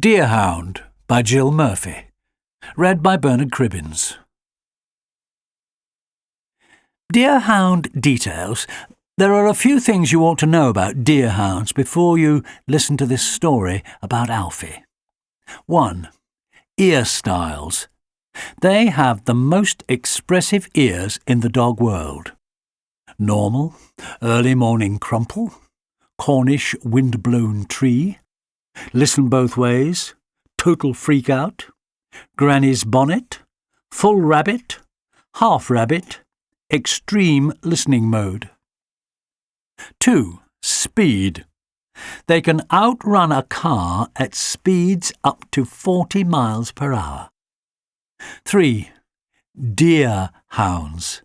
Deerhound by Jill Murphy. Read by Bernard Cribbins. Deerhound details. There are a few things you ought to know about deerhounds before you listen to this story about Alfie. 1. Ear styles. They have the most expressive ears in the dog world. Normal, early morning crumple, Cornish wind-blown tree, listen both ways, total freak out, granny's bonnet, full rabbit, half rabbit, extreme listening mode. 2. Speed. They can outrun a car at speeds up to 40 miles per hour. 3. Deerhounds.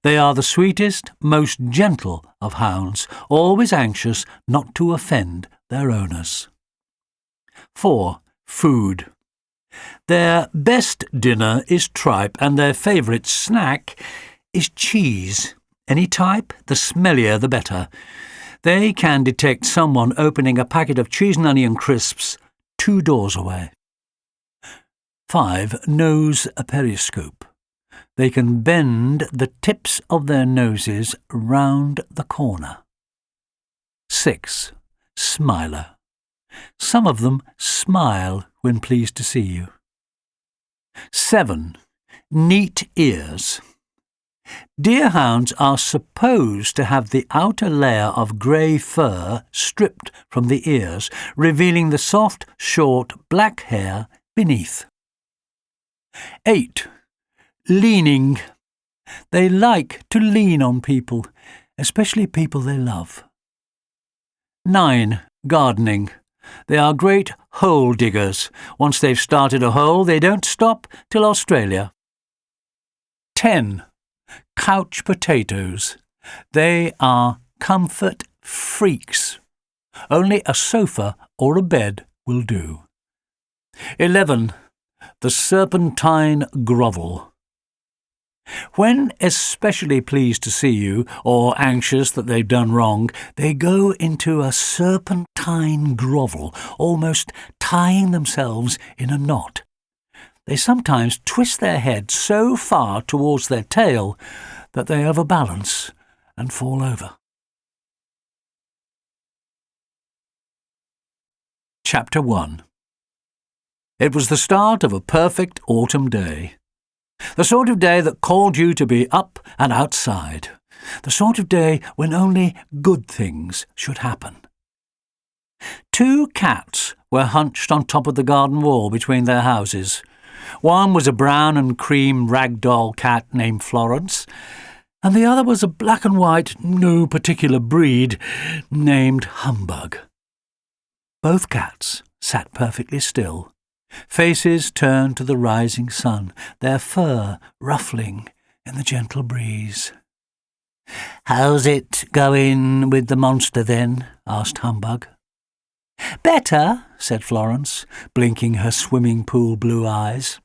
They are the sweetest, most gentle of hounds, always anxious not to offend their owners. 4. Food. Their best dinner is tripe, and their favourite snack is cheese. Any type, the smellier the better. They can detect someone opening a packet of cheese and onion crisps 2 doors away. 5. Nose periscope. They can bend the tips of their noses round the corner. 6. Smiler. Some of them smile when pleased to see you. 7. Neat ears. Deerhounds are supposed to have the outer layer of grey fur stripped from the ears, revealing the soft, short, black hair beneath. 8. Leaning. They like to lean on people, especially people they love. 9. Gardening. They are great hole diggers. Once they've started a hole, they don't stop till Australia. 10. Couch potatoes. They are comfort freaks. Only a sofa or a bed will do. 11. The serpentine grovel. When especially pleased to see you, or anxious that they've done wrong, they go into a serpentine grovel, almost tying themselves in a knot. They sometimes twist their head so far towards their tail that they overbalance and fall over. Chapter 1. It was the start of a perfect autumn day. The sort of day that called you to be up and outside. The sort of day when only good things should happen. 2 cats were hunched on top of the garden wall between their houses. One was a brown and cream ragdoll cat named Florence, and the other was a black and white, no particular breed, named Humbug. Both cats sat perfectly still, faces turned to the rising sun, their fur ruffling in the gentle breeze. "How's it going with the monster, then?" asked Humbug. "Better," said Florence, blinking her swimming pool blue eyes.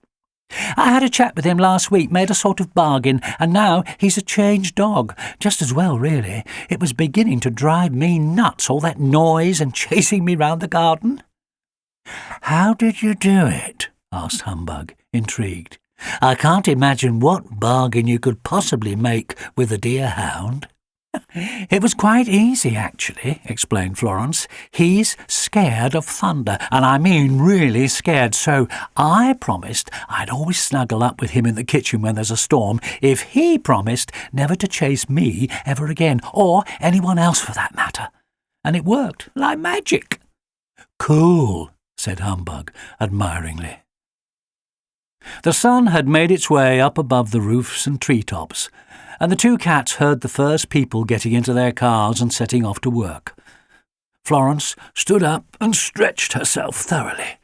"I had a chat with him last week, made a sort of bargain, and now he's a changed dog. Just as well, really. It was beginning to drive me nuts, all that noise and chasing me round the garden." "How did you do it?" asked Humbug, intrigued. "I can't imagine what bargain you could possibly make with a deerhound." "It was quite easy, actually," explained Florence. "He's scared of thunder, and I mean really scared, so I promised I'd always snuggle up with him in the kitchen when there's a storm if he promised never to chase me ever again, or anyone else for that matter. And it worked like magic." "Cool," said Humbug admiringly. The sun had made its way up above the roofs and treetops, and the 2 cats heard the first people getting into their cars and setting off to work. Florence stood up and stretched herself thoroughly.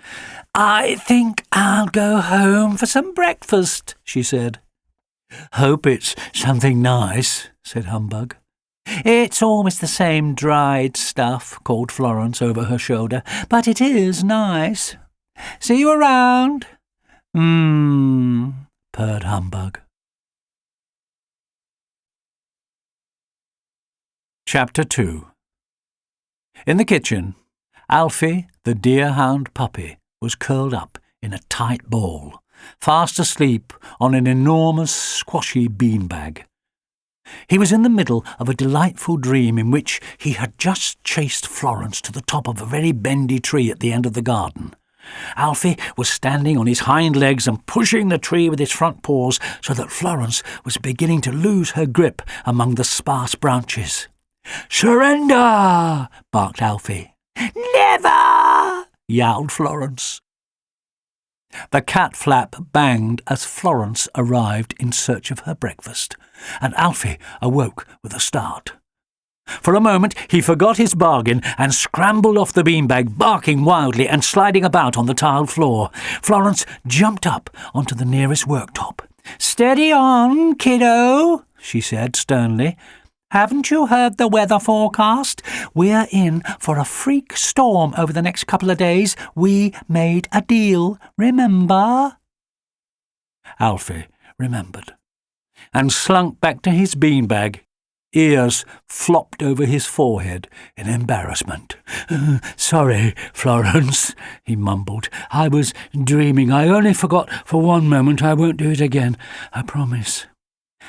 "I think I'll go home for some breakfast," she said. "Hope it's something nice," said Humbug. "It's always the same dried stuff," called Florence over her shoulder, "but it is nice. See you around." Purred Humbug. Chapter 2. In the kitchen, Alfie, the deerhound puppy, was curled up in a tight ball, fast asleep on an enormous squashy beanbag. He was in the middle of a delightful dream in which he had just chased Florence to the top of a very bendy tree at the end of the garden. Alfie was standing on his hind legs and pushing the tree with his front paws so that Florence was beginning to lose her grip among the sparse branches. "Surrender!" barked Alfie. "Never!" yowled Florence. The cat flap banged as Florence arrived in search of her breakfast, and Alfie awoke with a start. For a moment he forgot his bargain and scrambled off the beanbag, barking wildly and sliding about on the tiled floor. Florence jumped up onto the nearest worktop. "Steady on, kiddo," she said sternly. "Haven't you heard the weather forecast? We're in for a freak storm over the next couple of days. We made a deal, remember?" Alfie remembered, and slunk back to his beanbag. Ears flopped over his forehead in embarrassment. "Sorry, Florence," he mumbled. "I was dreaming. I only forgot for one moment. I won't do it again, I promise."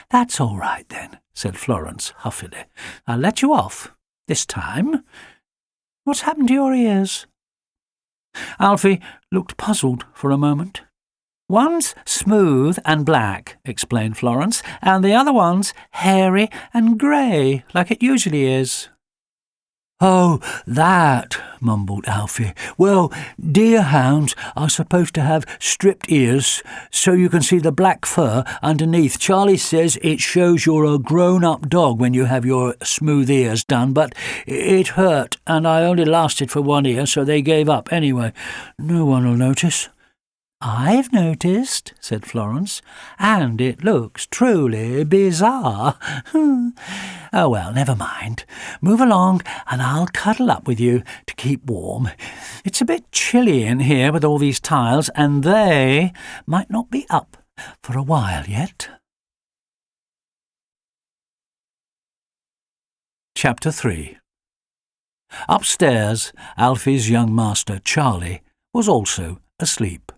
"That's all right, then," said Florence huffily. "I'll let you off this time. What's happened to your ears?" Alfie looked puzzled for a moment. "One's smooth and black," explained Florence, "and the other one's hairy and grey, like it usually is." "Oh, that," mumbled Alfie. "Well, deerhounds are supposed to have stripped ears so you can see the black fur underneath. Charlie says it shows you're a grown-up dog when you have your smooth ears done, but it hurt, and I only lasted for one ear, so they gave up anyway. No one will notice." "I've noticed," said Florence, "and it looks truly bizarre. Oh, well, never mind. Move along, and I'll cuddle up with you to keep warm. It's a bit chilly in here with all these tiles, and they might not be up for a while yet." Chapter 3. Upstairs, Alfie's young master, Charlie, was also asleep,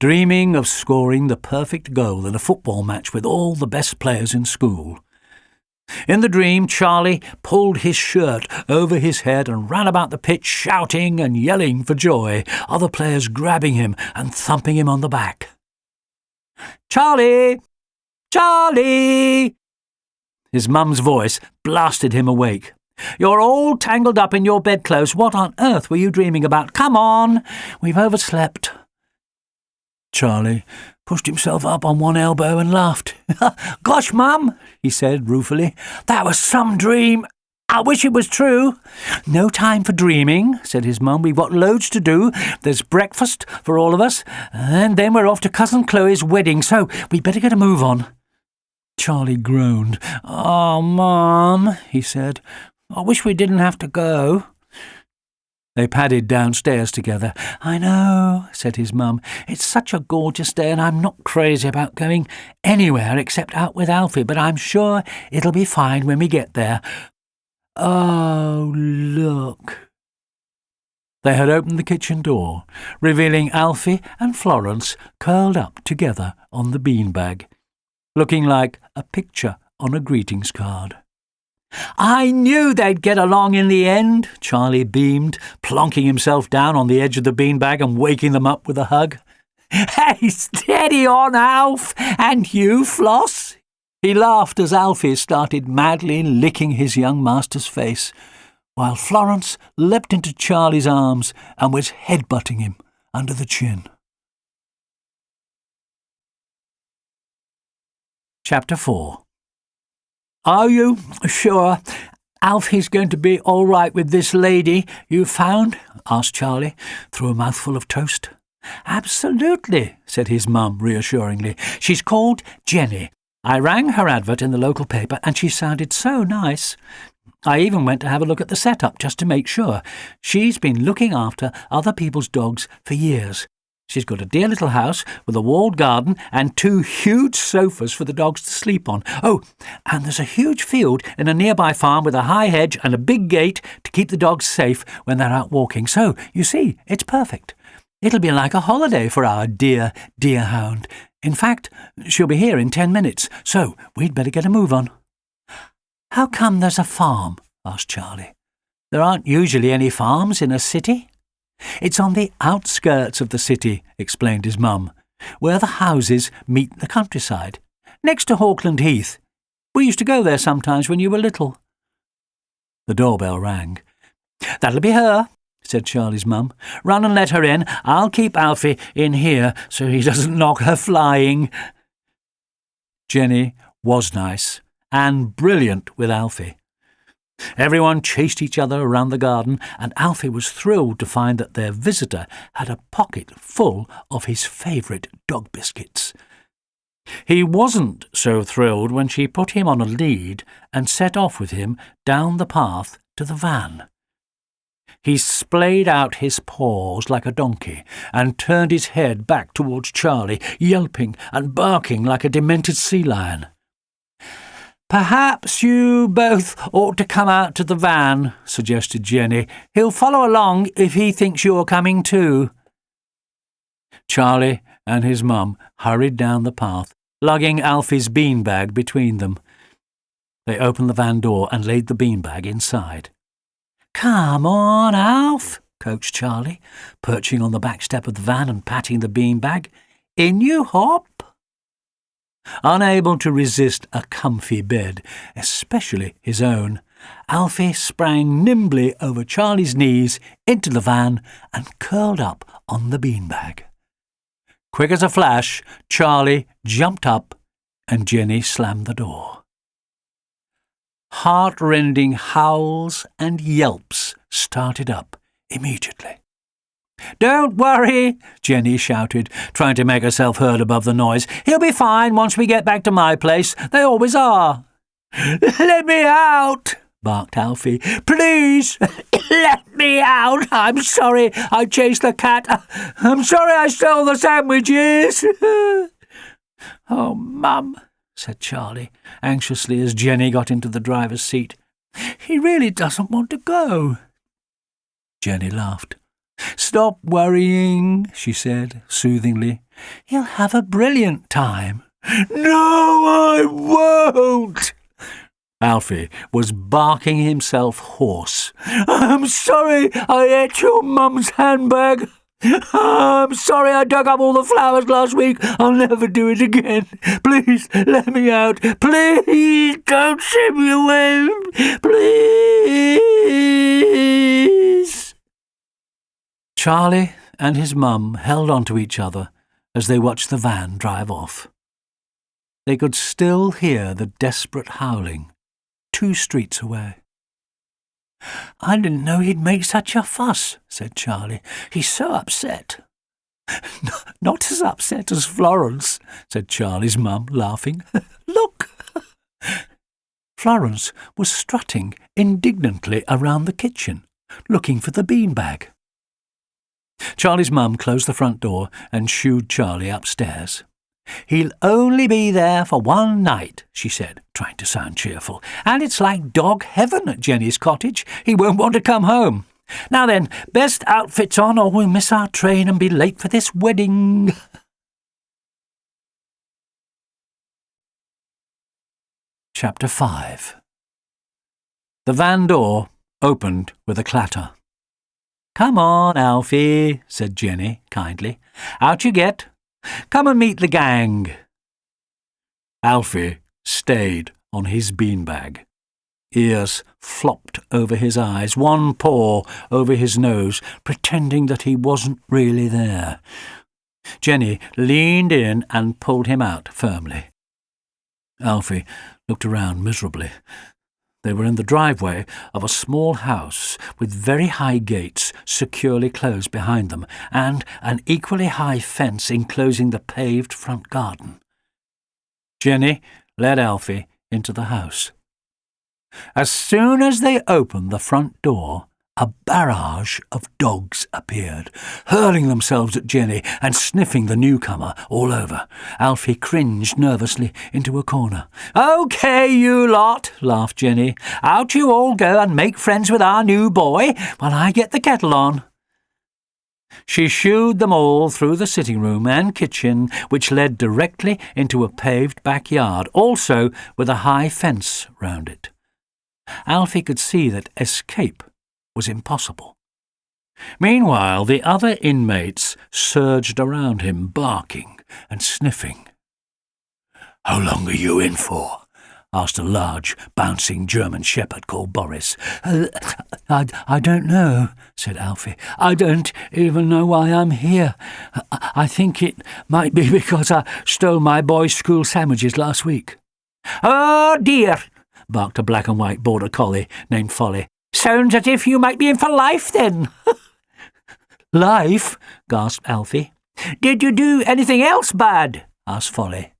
dreaming of scoring the perfect goal in a football match with all the best players in school. In the dream, Charlie pulled his shirt over his head and ran about the pitch shouting and yelling for joy, other players grabbing him and thumping him on the back. "Charlie! Charlie!" His mum's voice blasted him awake. "You're all tangled up in your bedclothes. What on earth were you dreaming about? Come on! We've overslept." Charlie pushed himself up on one elbow and laughed. "Gosh, Mum," he said ruefully, "that was some dream. I wish it was true." "No time for dreaming," said his mum. "We've got loads to do. There's breakfast for all of us, and then we're off to Cousin Chloe's wedding, so we'd better get a move on." Charlie groaned. "Oh, Mum," he said, "I wish we didn't have to go." They padded downstairs together. "I know," said his mum. "It's such a gorgeous day, and I'm not crazy about going anywhere except out with Alfie, but I'm sure it'll be fine when we get there. Oh, look." They had opened the kitchen door, revealing Alfie and Florence curled up together on the beanbag, looking like a picture on a greetings card. "I knew they'd get along in the end," Charlie beamed, plonking himself down on the edge of the beanbag and waking them up with a hug. "Hey, steady on, Alf, and you, Floss." He laughed as Alfie started madly licking his young master's face, while Florence leapt into Charlie's arms and was headbutting him under the chin. Chapter 4. "Are you sure Alfie's going to be all right with this lady you found?" asked Charlie, through a mouthful of toast. "Absolutely," said his mum reassuringly. "She's called Jenny. I rang her advert in the local paper, and she sounded so nice. I even went to have a look at the setup just to make sure. She's been looking after other people's dogs for years. She's got a dear little house with a walled garden and 2 huge sofas for the dogs to sleep on. Oh, and there's a huge field in a nearby farm with a high hedge and a big gate to keep the dogs safe when they're out walking. So, you see, it's perfect. It'll be like a holiday for our dear Deerhound. In fact, she'll be here in 10 minutes, so we'd better get a move on." "How come there's a farm?" asked Charlie. "There aren't usually any farms in a city." "It's on the outskirts of the city," explained his mum, "where the houses meet the countryside, next to Hawkland Heath. We used to go there sometimes when you were little." The doorbell rang. "That'll be her," said Charlie's mum. "Run and let her in. I'll keep Alfie in here so he doesn't knock her flying." Jenny was nice and brilliant with Alfie. Everyone chased each other around the garden, and Alfie was thrilled to find that their visitor had a pocket full of his favourite dog biscuits. He wasn't so thrilled when she put him on a lead and set off with him down the path to the van. He splayed out his paws like a donkey and turned his head back towards Charlie, yelping and barking like a demented sea lion. "Perhaps you both ought to come out to the van," suggested Jenny. "He'll follow along if he thinks you're coming too." Charlie and his mum hurried down the path, lugging Alfie's beanbag between them. They opened the van door and laid the beanbag inside. "Come on, Alf," coaxed Charlie, perching on the back step of the van and patting the beanbag. "In you hop." Unable to resist a comfy bed, especially his own, Alfie sprang nimbly over Charlie's knees into the van and curled up on the beanbag. Quick as a flash, Charlie jumped up and Jenny slammed the door. Heart-rending howls and yelps started up immediately. "Don't worry," Jenny shouted, trying to make herself heard above the noise. "He'll be fine once we get back to my place. They always are." "Let me out," barked Alfie. "Please, let me out. I'm sorry I chased the cat. I'm sorry I stole the sandwiches." "Oh, Mum," said Charlie, anxiously as Jenny got into the driver's seat. "He really doesn't want to go." Jenny laughed. "Stop worrying," she said, soothingly. "He'll have a brilliant time." "No, I won't!" Alfie was barking himself hoarse. "I'm sorry I ate your mum's handbag. I'm sorry I dug up all the flowers last week. I'll never do it again. Please let me out. Please don't send me away. Please." Charlie and his mum held on to each other as they watched the van drive off. They could still hear the desperate howling 2 streets away. "I didn't know he'd make such a fuss," said Charlie. "He's so upset." "Not as upset as Florence," said Charlie's mum, laughing. "Look!" Florence was strutting indignantly around the kitchen, looking for the beanbag. Charlie's mum closed the front door and shooed Charlie upstairs. "He'll only be there for 1 night," she said, trying to sound cheerful. "And it's like dog heaven at Jenny's cottage. He won't want to come home. Now then, best outfits on or we'll miss our train and be late for this wedding." Chapter 5. The van door opened with a clatter. "Come on, Alfie," said Jenny kindly. "Out you get. Come and meet the gang." Alfie stayed on his beanbag. Ears flopped over his eyes, one paw over his nose, pretending that he wasn't really there. Jenny leaned in and pulled him out firmly. Alfie looked around miserably. They were in the driveway of a small house with very high gates securely closed behind them and an equally high fence enclosing the paved front garden. Jenny led Alfie into the house. As soon as they opened the front door, a barrage of dogs appeared, hurling themselves at Jenny and sniffing the newcomer all over. Alfie cringed nervously into a corner. "OK, you lot," laughed Jenny. "Out you all go and make friends with our new boy while I get the kettle on." She shooed them all through the sitting room and kitchen, which led directly into a paved backyard, also with a high fence round it. Alfie could see that escape was impossible. Meanwhile, the other inmates surged around him, barking and sniffing. "How long are you in for?" asked a large, bouncing German shepherd called Boris. I don't know," said Alfie. "I don't even know why I'm here. I think it might be because I stole my boys' school sandwiches last week." "Oh, dear," barked a black and white border collie named Folly. "Sounds as if you might be in for life, then." "Life?" gasped Alfie. "Did you do anything else bad?" asked Folly.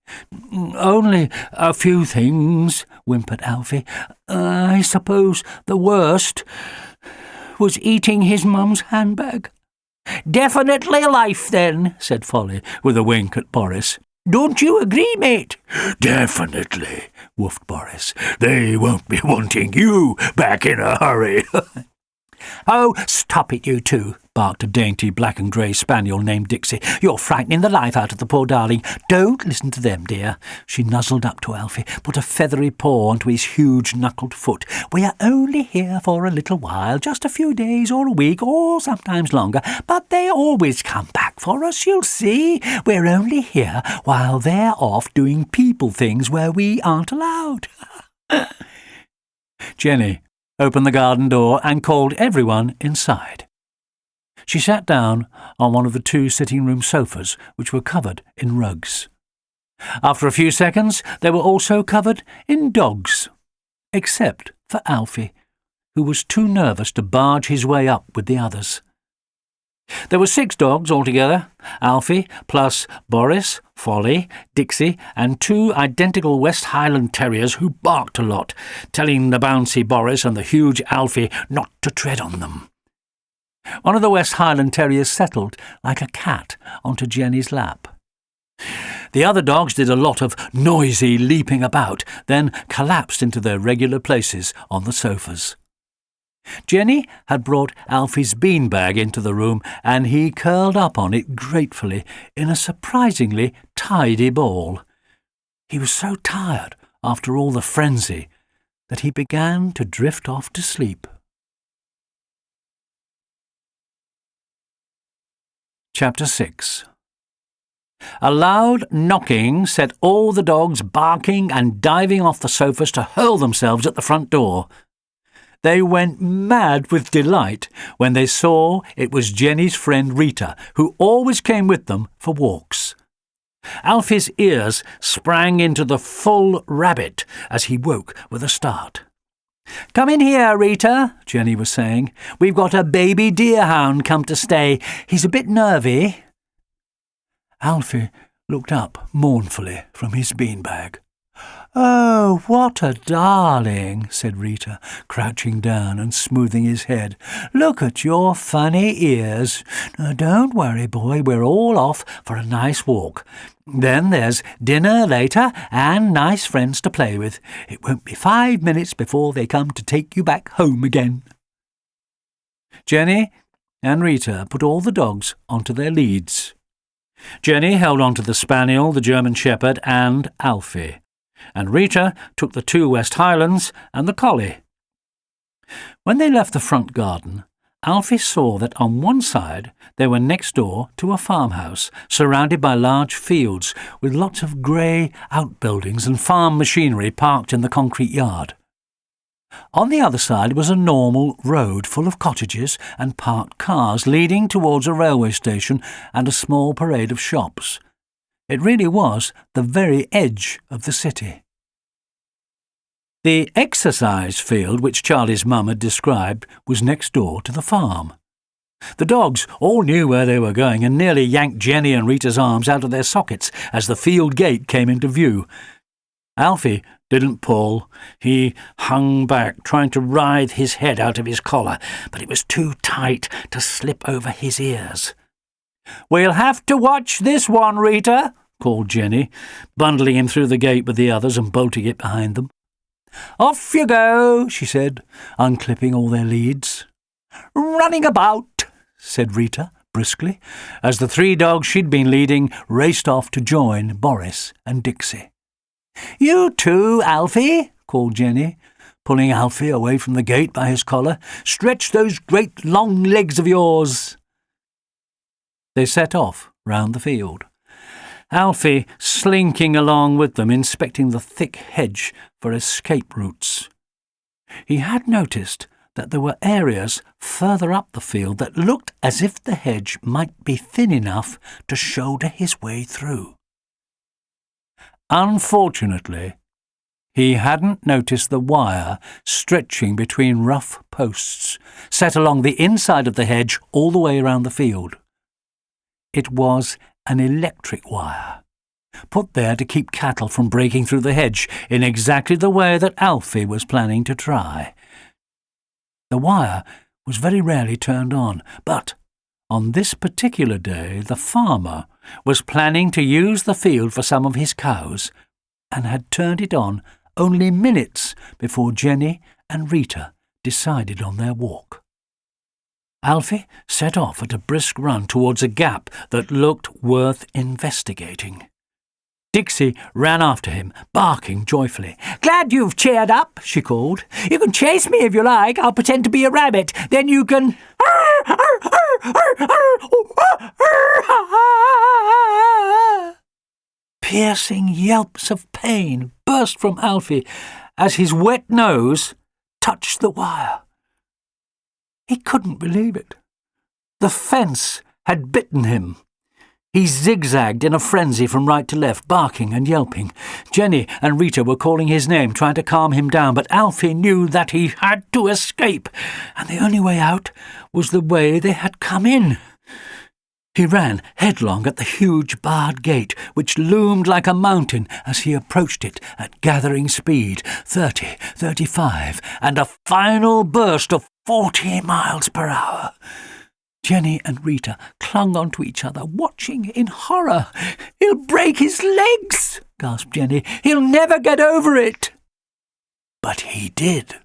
"Only a few things," whimpered Alfie. "I suppose the worst was eating his mum's handbag." "Definitely life, then," said Folly, with a wink at Boris. "Don't you agree, mate?" "Definitely," woofed Boris. "They won't be wanting you back in a hurry." "Oh, stop it, you two," barked a dainty black and grey spaniel named Dixie. "You're frightening the life out of the poor darling. Don't listen to them, dear." She nuzzled up to Alfie, put a feathery paw onto his huge knuckled foot. "We are only here for a little while, just a few days or a week, or sometimes longer, but they always come back for us, you'll see. We're only here while they're off doing people things where we aren't allowed." Jenny opened the garden door and called everyone inside. She sat down on one of the two sitting-room sofas, which were covered in rugs. After a few seconds, they were also covered in dogs, except for Alfie, who was too nervous to barge his way up with the others. There were 6 dogs altogether, Alfie, plus Boris, Folly, Dixie, and 2 identical West Highland Terriers who barked a lot, telling the bouncy Boris and the huge Alfie not to tread on them. One of the West Highland Terriers settled like a cat onto Jenny's lap. The other dogs did a lot of noisy leaping about, then collapsed into their regular places on the sofas. Jenny had brought Alfie's beanbag into the room, and he curled up on it gratefully in a surprisingly tidy ball. He was so tired after all the frenzy that he began to drift off to sleep. Chapter 6. A loud knocking set all the dogs barking and diving off the sofas to hurl themselves at the front door. They went mad with delight when they saw it was Jenny's friend Rita, who always came with them for walks. Alfie's ears sprang into the full rabbit as he woke with a start. "Come in here, Rita," Jenny was saying. "We've got a baby deerhound come to stay. He's a bit nervy." Alfie looked up mournfully from his beanbag. "Oh, what a darling," said Rita, crouching down and smoothing his head. "Look at your funny ears. Now, don't worry, boy, we're all off for a nice walk. Then there's dinner later and nice friends to play with. It won't be 5 minutes before they come to take you back home again." Jenny and Rita put all the dogs onto their leads. Jenny held on to the spaniel, the German shepherd, and Alfie, and Rita took the 2 West Highlands and the collie. When they left the front garden, Alfie saw that on one side they were next door to a farmhouse, surrounded by large fields with lots of grey outbuildings and farm machinery parked in the concrete yard. On the other side was a normal road full of cottages and parked cars leading towards a railway station and a small parade of shops. It really was the very edge of the city. The exercise field which Charlie's mum had described was next door to the farm. The dogs all knew where they were going and nearly yanked Jenny and Rita's arms out of their sockets as the field gate came into view. Alfie didn't pull. He hung back, trying to writhe his head out of his collar, but it was too tight to slip over his ears. "We'll have to watch this one, Rita," called Jenny, bundling him through the gate with the others and bolting it behind them. "Off you go," she said, unclipping all their leads. "Running about," said Rita, briskly, as the 3 dogs she'd been leading raced off to join Boris and Dixie. "You too, Alfie," called Jenny, pulling Alfie away from the gate by his collar. "Stretch those great long legs of yours." They set off round the field, Alfie slinking along with them, inspecting the thick hedge for escape routes. He had noticed that there were areas further up the field that looked as if the hedge might be thin enough to shoulder his way through. Unfortunately, he hadn't noticed the wire stretching between rough posts, set along the inside of the hedge all the way around the field. It was an electric wire, put there to keep cattle from breaking through the hedge in exactly the way that Alfie was planning to try. The wire was very rarely turned on, but on this particular day the farmer was planning to use the field for some of his cows, and had turned it on only minutes before Jenny and Rita decided on their walk. Alfie set off at a brisk run towards a gap that looked worth investigating. Dixie ran after him, barking joyfully. "Glad you've cheered up," she called. "You can chase me if you like. I'll pretend to be a rabbit. Then you can..." Piercing yelps of pain burst from Alfie as his wet nose touched the wire. He couldn't believe it. The fence had bitten him. He zigzagged in a frenzy from right to left, barking and yelping. Jenny and Rita were calling his name, trying to calm him down, but Alfie knew that he had to escape, and the only way out was the way they had come in. He ran headlong at the huge barred gate, which loomed like a mountain as he approached it at gathering speed, 30, 35, and a final burst of 40 miles per hour. Jenny and Rita clung onto each other, watching in horror. "He'll break his legs," gasped Jenny. "He'll never get over it." But he did.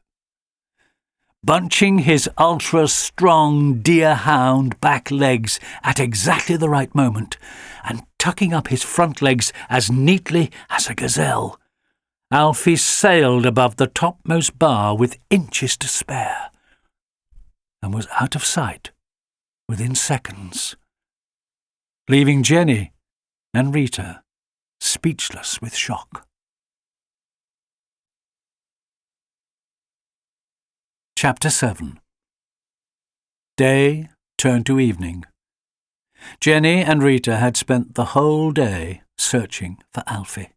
Bunching his ultra-strong deerhound back legs at exactly the right moment, and tucking up his front legs as neatly as a gazelle, Alfie sailed above the topmost bar with inches to spare, and was out of sight within seconds, leaving Jenny and Rita speechless with shock. Chapter 7. Day turned to evening. Jenny and Rita had spent the whole day searching for Alfie.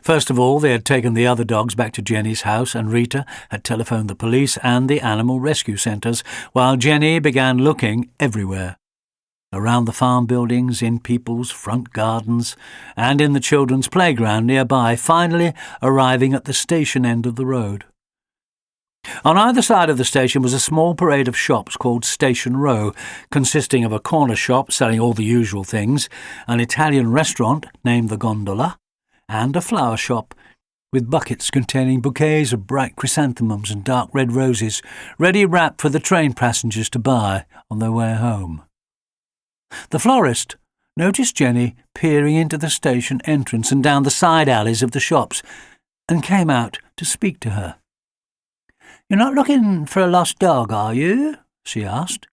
First of all, they had taken the other dogs back to Jenny's house, and Rita had telephoned the police and the animal rescue centres, while Jenny began looking everywhere. Around the farm buildings, in people's front gardens, and in the children's playground nearby, finally arriving at the station end of the road. On either side of the station was a small parade of shops called Station Row, consisting of a corner shop selling all the usual things, an Italian restaurant named the Gondola, and a flower shop with buckets containing bouquets of bright chrysanthemums and dark red roses, ready wrapped for the train passengers to buy on their way home. The florist noticed Jenny peering into the station entrance and down the side alleys of the shops, and came out to speak to her. "You're not looking for a lost dog, are you?" she asked.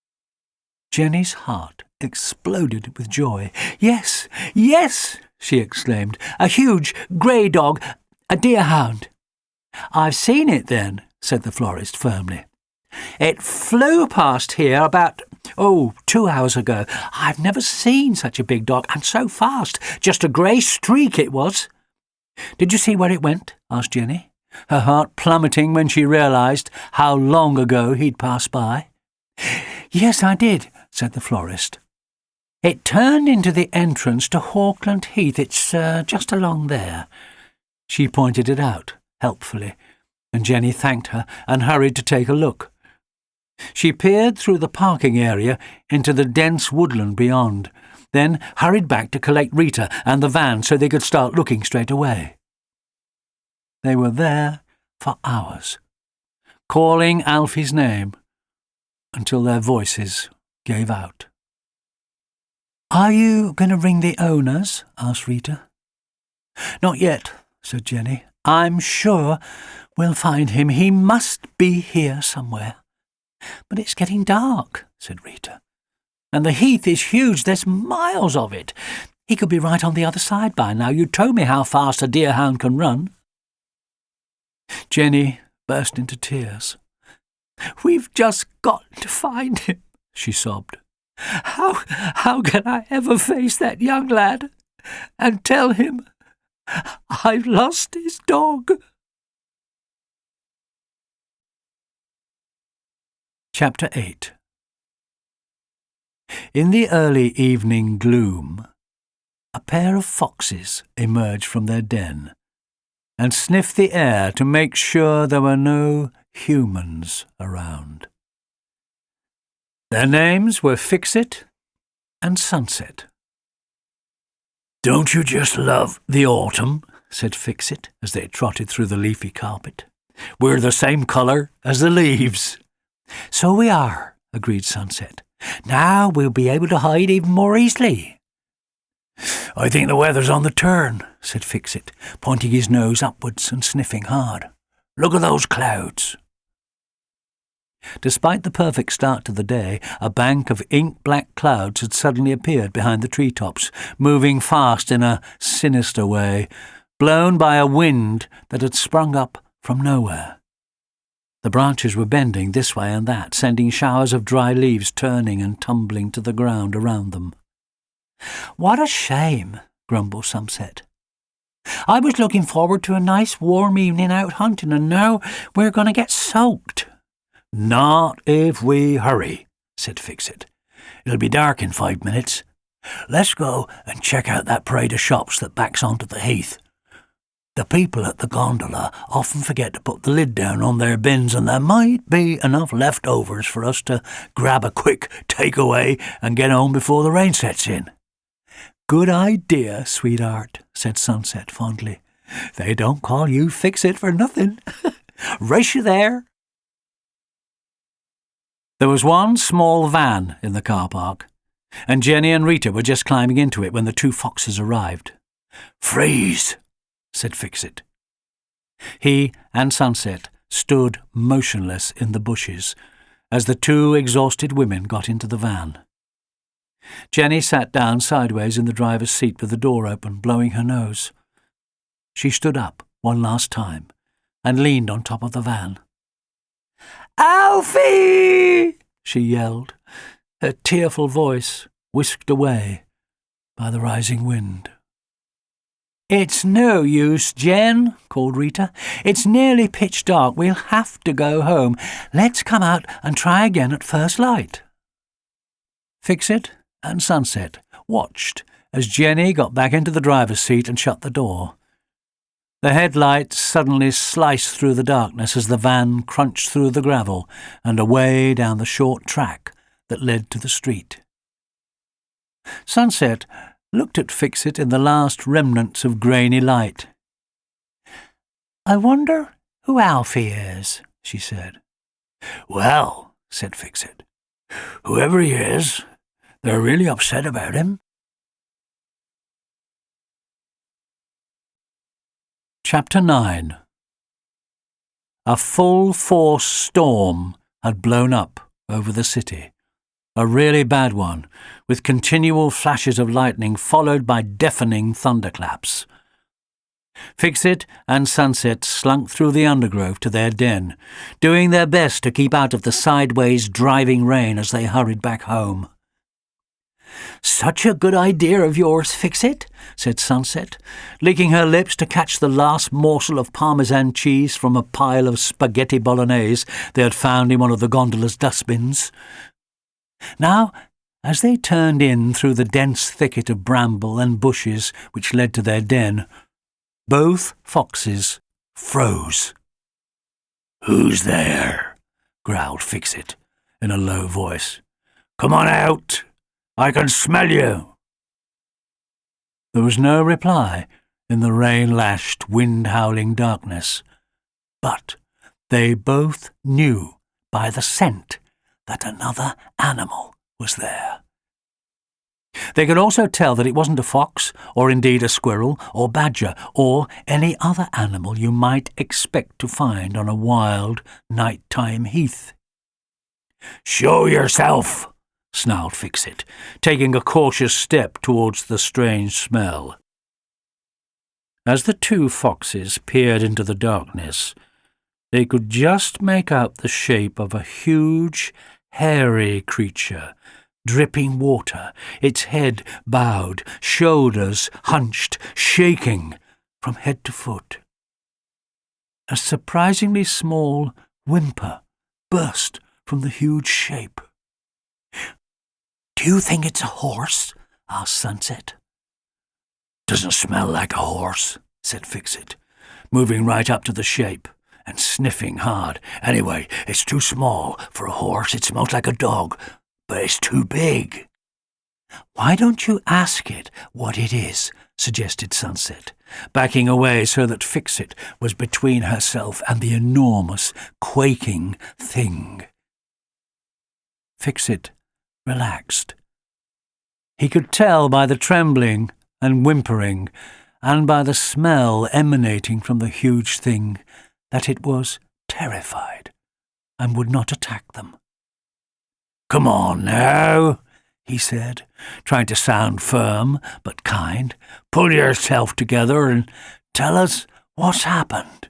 Jenny's heart exploded with joy. "Yes, yes," she exclaimed. "A huge grey dog, a deerhound." "I've seen it then," said the florist firmly. "It flew past here about, 2 hours ago. I've never seen such a big dog, and so fast. Just a grey streak it was." "Did you see where it went?" asked Jenny, her heart plummeting when she realised how long ago he'd passed by. "Yes, I did," said the florist. "It turned into the entrance to Hawkland Heath. It's just along there." She pointed it out, helpfully, and Jenny thanked her and hurried to take a look. She peered through the parking area into the dense woodland beyond, then hurried back to collect Rita and the van so they could start looking straight away. They were there for hours, calling Alfie's name until their voices gave out. "Are you going to ring the owners?" asked Rita. "Not yet," said Jenny. "I'm sure we'll find him. He must be here somewhere." "But it's getting dark," said Rita. "And the heath is huge. There's miles of it. He could be right on the other side by now. You told me how fast a deerhound can run." Jenny burst into tears. "We've just got to find him," she sobbed. How can I ever face that young lad and tell him I've lost his dog?" Chapter 8. In the early evening gloom, a pair of foxes emerged from their den and sniffed the air to make sure there were no humans around. Their names were Fix-It and Sunset. "Don't you just love the autumn?" said Fix-It as they trotted through the leafy carpet. "We're the same colour as the leaves." "So we are," agreed Sunset. "Now we'll be able to hide even more easily." "I think the weather's on the turn," said Fix-It, pointing his nose upwards and sniffing hard. "Look at those clouds." Despite the perfect start to the day, a bank of ink-black clouds had suddenly appeared behind the treetops, moving fast in a sinister way, blown by a wind that had sprung up from nowhere. The branches were bending this way and that, sending showers of dry leaves turning and tumbling to the ground around them. "What a shame," grumbled Sunset. "I was looking forward to a nice warm evening out hunting, and now we're going to get soaked." "Not if we hurry," said Fix-It. "It'll be dark in 5 minutes. Let's go and check out that parade of shops that backs onto the heath. The people at the gondola often forget to put the lid down on their bins, and there might be enough leftovers for us to grab a quick takeaway and get home before the rain sets in." "Good idea, sweetheart," said Sunset fondly. "They don't call you Fix-It for nothing. Race you there." There was one small van in the car park, and Jenny and Rita were just climbing into it when the two foxes arrived. "Freeze," said Fix-It. He and Sunset stood motionless in the bushes as the two exhausted women got into the van. Jenny sat down sideways in the driver's seat with the door open, blowing her nose. She stood up one last time and leaned on top of the van. "Alfie!" she yelled, her tearful voice whisked away by the rising wind. "It's no use, Jen," called Rita. "It's nearly pitch dark. We'll have to go home. Let's come out and try again at first light." Fix-It and Sunset watched as Jenny got back into the driver's seat and shut the door. The headlights suddenly sliced through the darkness as the van crunched through the gravel and away down the short track that led to the street. Sunset looked at Fix-It in the last remnants of grainy light. "I wonder who Alfie is," she said. "Well," said Fix-It, "whoever he is, they're really upset about him." Chapter 9. A full-force storm had blown up over the city, a really bad one, with continual flashes of lightning followed by deafening thunderclaps. Fix-It and Sunset slunk through the undergrowth to their den, doing their best to keep out of the sideways driving rain as they hurried back home. "Such a good idea of yours, Fix-It," said Sunset, licking her lips to catch the last morsel of Parmesan cheese from a pile of spaghetti bolognese they had found in one of the gondola's dustbins. Now, as they turned in through the dense thicket of bramble and bushes which led to their den, both foxes froze. "Who's there?" growled Fix-It in a low voice. "Come on out! I can smell you." There was no reply in the rain-lashed, wind-howling darkness, but they both knew by the scent that another animal was there. They could also tell that it wasn't a fox, or indeed a squirrel, or badger, or any other animal you might expect to find on a wild, night-time heath. "Show yourself," snarled Fix-It, taking a cautious step towards the strange smell. As the two foxes peered into the darkness, they could just make out the shape of a huge, hairy creature, dripping water, its head bowed, shoulders hunched, shaking from head to foot. A surprisingly small whimper burst from the huge shape. "Do you think it's a horse?" asked Sunset. "Doesn't smell like a horse," said Fix-It, moving right up to the shape and sniffing hard. "Anyway, it's too small for a horse. It smells like a dog, but it's too big." "Why don't you ask it what it is?" suggested Sunset, backing away so that Fix-It was between herself and the enormous, quaking thing. Fix-It relaxed. He could tell by the trembling and whimpering, and by the smell emanating from the huge thing, that it was terrified and would not attack them. "Come on now," he said, trying to sound firm but kind. "Pull yourself together and tell us what's happened."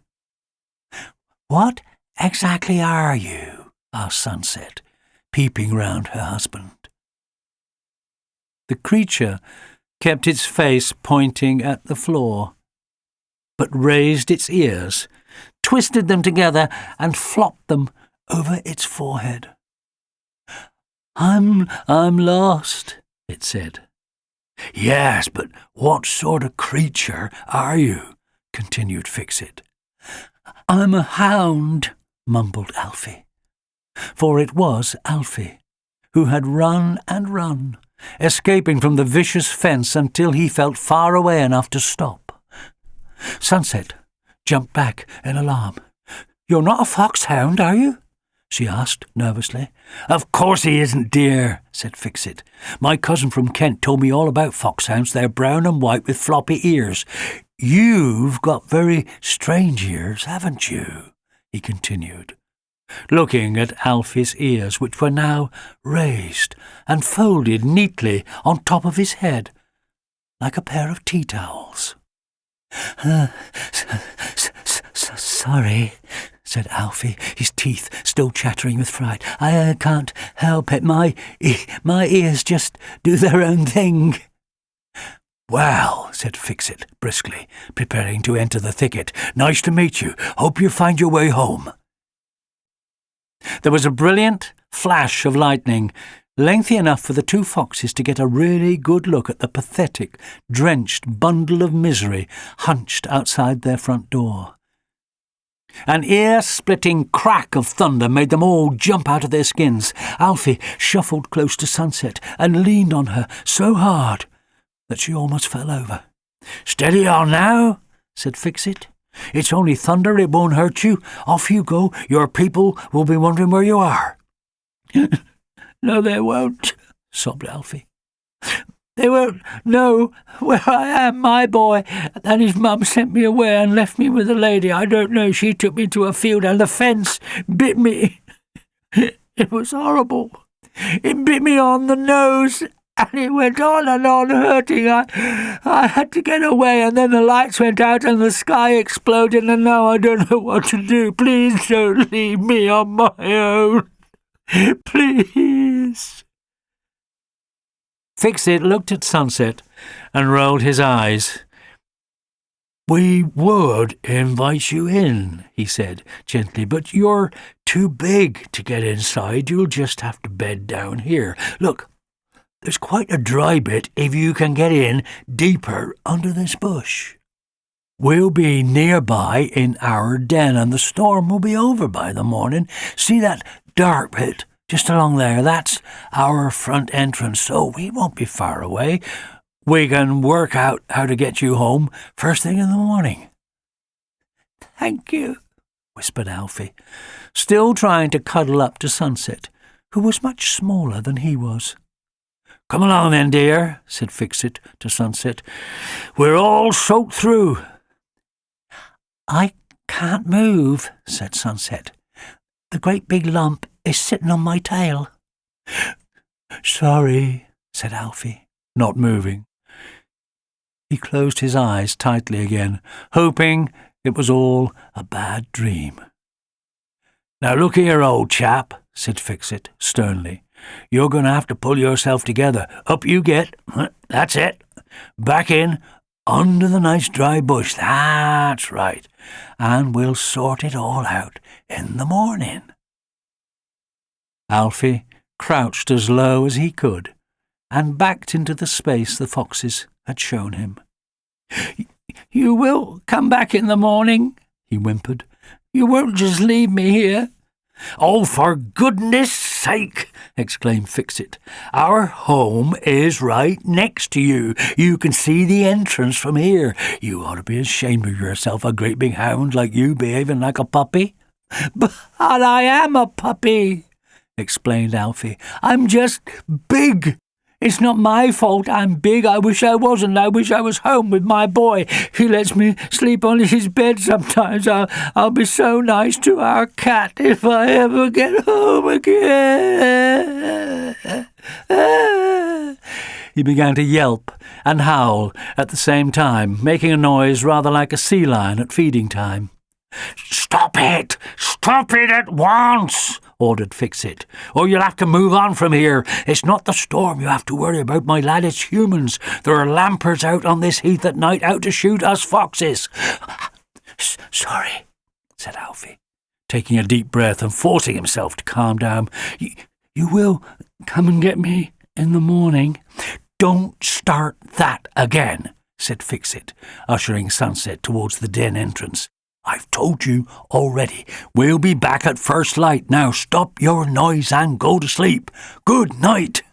"What exactly are you?" asked Sunset, peeping round her husband. The creature kept its face pointing at the floor, but raised its ears, twisted them together, and flopped them over its forehead. I'm lost," it said. "Yes, but what sort of creature are you?" continued Fix-It. "I'm a hound," mumbled Alfie. For it was Alfie, who had run and run, escaping from the vicious fence until he felt far away enough to stop. Sunset jumped back in alarm. "You're not a foxhound, are you?" she asked nervously. "Of course he isn't, dear," said Fix-It. "My cousin from Kent told me all about foxhounds. They're brown and white with floppy ears. You've got very strange ears, haven't you?" he continued, looking at Alfie's ears, which were now raised and folded neatly on top of his head, like a pair of tea towels. Sorry," said Alfie, his teeth still chattering with fright. "I can't help it. My ears just do their own thing." "Well," said Fix-It briskly, preparing to enter the thicket. "Nice to meet you. Hope you find your way home." There was a brilliant flash of lightning, lengthy enough for the two foxes to get a really good look at the pathetic, drenched bundle of misery hunched outside their front door. An ear-splitting crack of thunder made them all jump out of their skins. Alfie shuffled close to Sunset and leaned on her so hard that she almost fell over. "Steady on now," said Fix-It. "It's only thunder, it won't hurt you. Off you go. Your people will be wondering where you are." "No, they won't," sobbed Alfie. "They won't know where I am. My boy and his mum sent me away and left me with a lady I don't know. She took me to a field and the fence bit me. It was horrible. It bit me on the nose and it went on and on hurting. I had to get away, and then the lights went out and the sky exploded, and now I don't know what to do. Please don't leave me on my own. Please." Fix-It looked at Sunset and rolled his eyes. "We would invite you in," he said gently, "but you're too big to get inside. You'll just have to bed down here. Look, there's quite a dry bit if you can get in deeper under this bush. We'll be nearby in our den, and the storm will be over by the morning. See that dark bit just along there? That's our front entrance, so we won't be far away. We can work out how to get you home first thing in the morning." "Thank you," whispered Alfie, still trying to cuddle up to Sunset, who was much smaller than he was. "Come along then, dear," said Fixit to Sunset. "We're all soaked through." "I can't move," said Sunset. "The great big lump is sitting on my tail." "Sorry," said Alfie, not moving. He closed his eyes tightly again, hoping it was all a bad dream. "Now look here, old chap," said Fixit sternly. "You're going to have to pull yourself together. Up you get. That's it. Back in, under the nice dry bush. That's right. And we'll sort it all out in the morning." Alfie crouched as low as he could and backed into the space the foxes had shown him. "You will come back in the morning," he whimpered. "You won't just leave me here." "Oh, for goodness sake!" exclaimed Fixit. "Our home is right next to you. You can see the entrance from here. You ought to be ashamed of yourself, a great big hound like you behaving like a puppy." "But I am a puppy," explained Alfie. "I'm just big. It's not my fault I'm big. I wish I wasn't. I wish I was home with my boy. He lets me sleep on his bed sometimes. I'll be so nice to our cat if I ever get home again." He began to yelp and howl at the same time, making a noise rather like a sea lion at feeding time. "Stop it! Stop it at once!" ordered Fixit, "or you'll have to move on from here. It's not the storm you have to worry about, my lad, it's humans. There are lampers out on this heath at night out to shoot us foxes." Sorry," said Alfie, taking a deep breath and forcing himself to calm down. You will come and get me in the morning?" "Don't start that again," said Fixit, ushering Sunset towards the den entrance. "I've told you already. We'll be back at first light. Now stop your noise and go to sleep. Good night."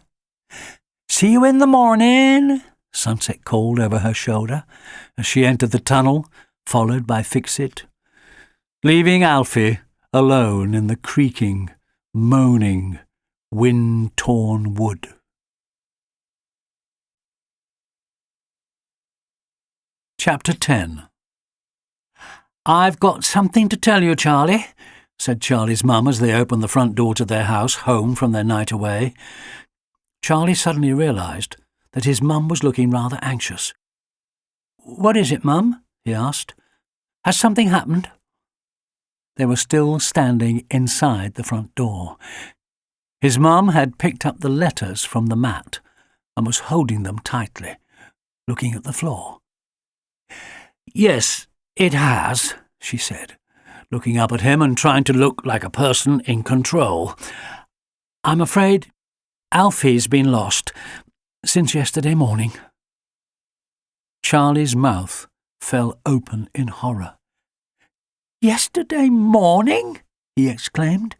"See you in the morning," Sunset called over her shoulder as she entered the tunnel, followed by Fixit, leaving Alfie alone in the creaking, moaning, wind-torn wood. Chapter 10. "I've got something to tell you, Charlie," said Charlie's mum as they opened the front door to their house, home from their night away. Charlie suddenly realised that his mum was looking rather anxious. "What is it, Mum?" he asked. "Has something happened?" They were still standing inside the front door. His mum had picked up the letters from the mat and was holding them tightly, looking at the floor. "Yes, it has," she said, looking up at him and trying to look like a person in control. "I'm afraid Alfie's been lost since yesterday morning." Charlie's mouth fell open in horror. "Yesterday morning?" he exclaimed.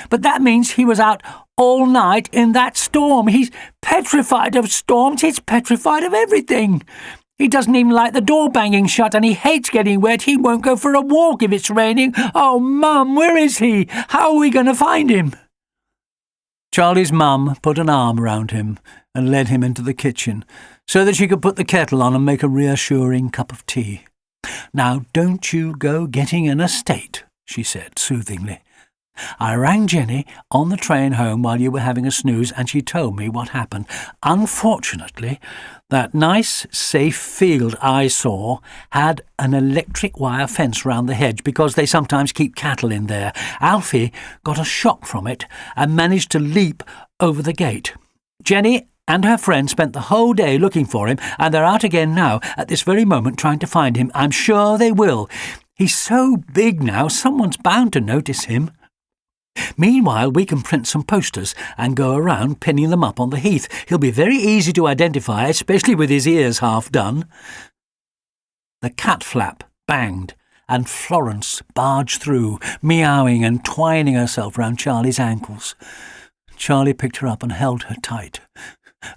"But that means he was out all night in that storm. He's petrified of storms. He's petrified of everything. He doesn't even like the door banging shut, and he hates getting wet. He won't go for a walk if it's raining. Oh, Mum, where is he? How are we going to find him?" Charlie's mum put an arm round him and led him into the kitchen so that she could put the kettle on and make a reassuring cup of tea. "Now, don't you go getting in a state," she said soothingly. "I rang Jenny on the train home while you were having a snooze, and she told me what happened. Unfortunately, that nice, safe field I saw had an electric wire fence round the hedge because they sometimes keep cattle in there. Alfie got a shock from it and managed to leap over the gate. Jenny and her friend spent the whole day looking for him, and they're out again now, at this very moment, trying to find him. I'm sure they will. He's so big now, someone's bound to notice him. Meanwhile, we can print some posters and go around pinning them up on the heath. He'll be very easy to identify, especially with his ears half done." The cat flap banged, and Florence barged through, meowing and twining herself round Charlie's ankles. Charlie picked her up and held her tight.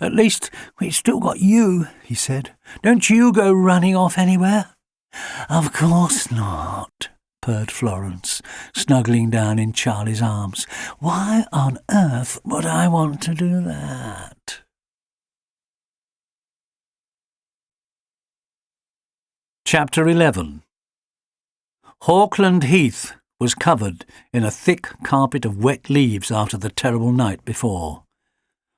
"At least we've still got you," he said. "Don't you go running off anywhere." "Of course not," purred Florence, snuggling down in Charlie's arms. "Why on earth would I want to do that?" Chapter 11. Hawkland Heath was covered in a thick carpet of wet leaves after the terrible night before.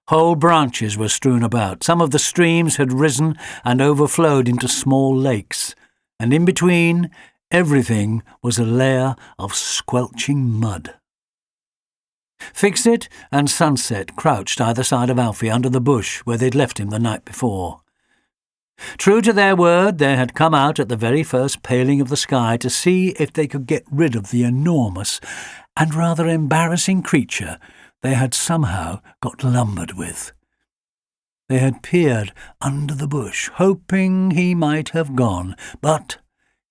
Whole branches were strewn about. Some of the streams had risen and overflowed into small lakes, and in between, everything was a layer of squelching mud. Fix-It and Sunset crouched either side of Alfie under the bush where they'd left him the night before. True to their word, they had come out at the very first paling of the sky to see if they could get rid of the enormous and rather embarrassing creature they had somehow got lumbered with. They had peered under the bush, hoping he might have gone, but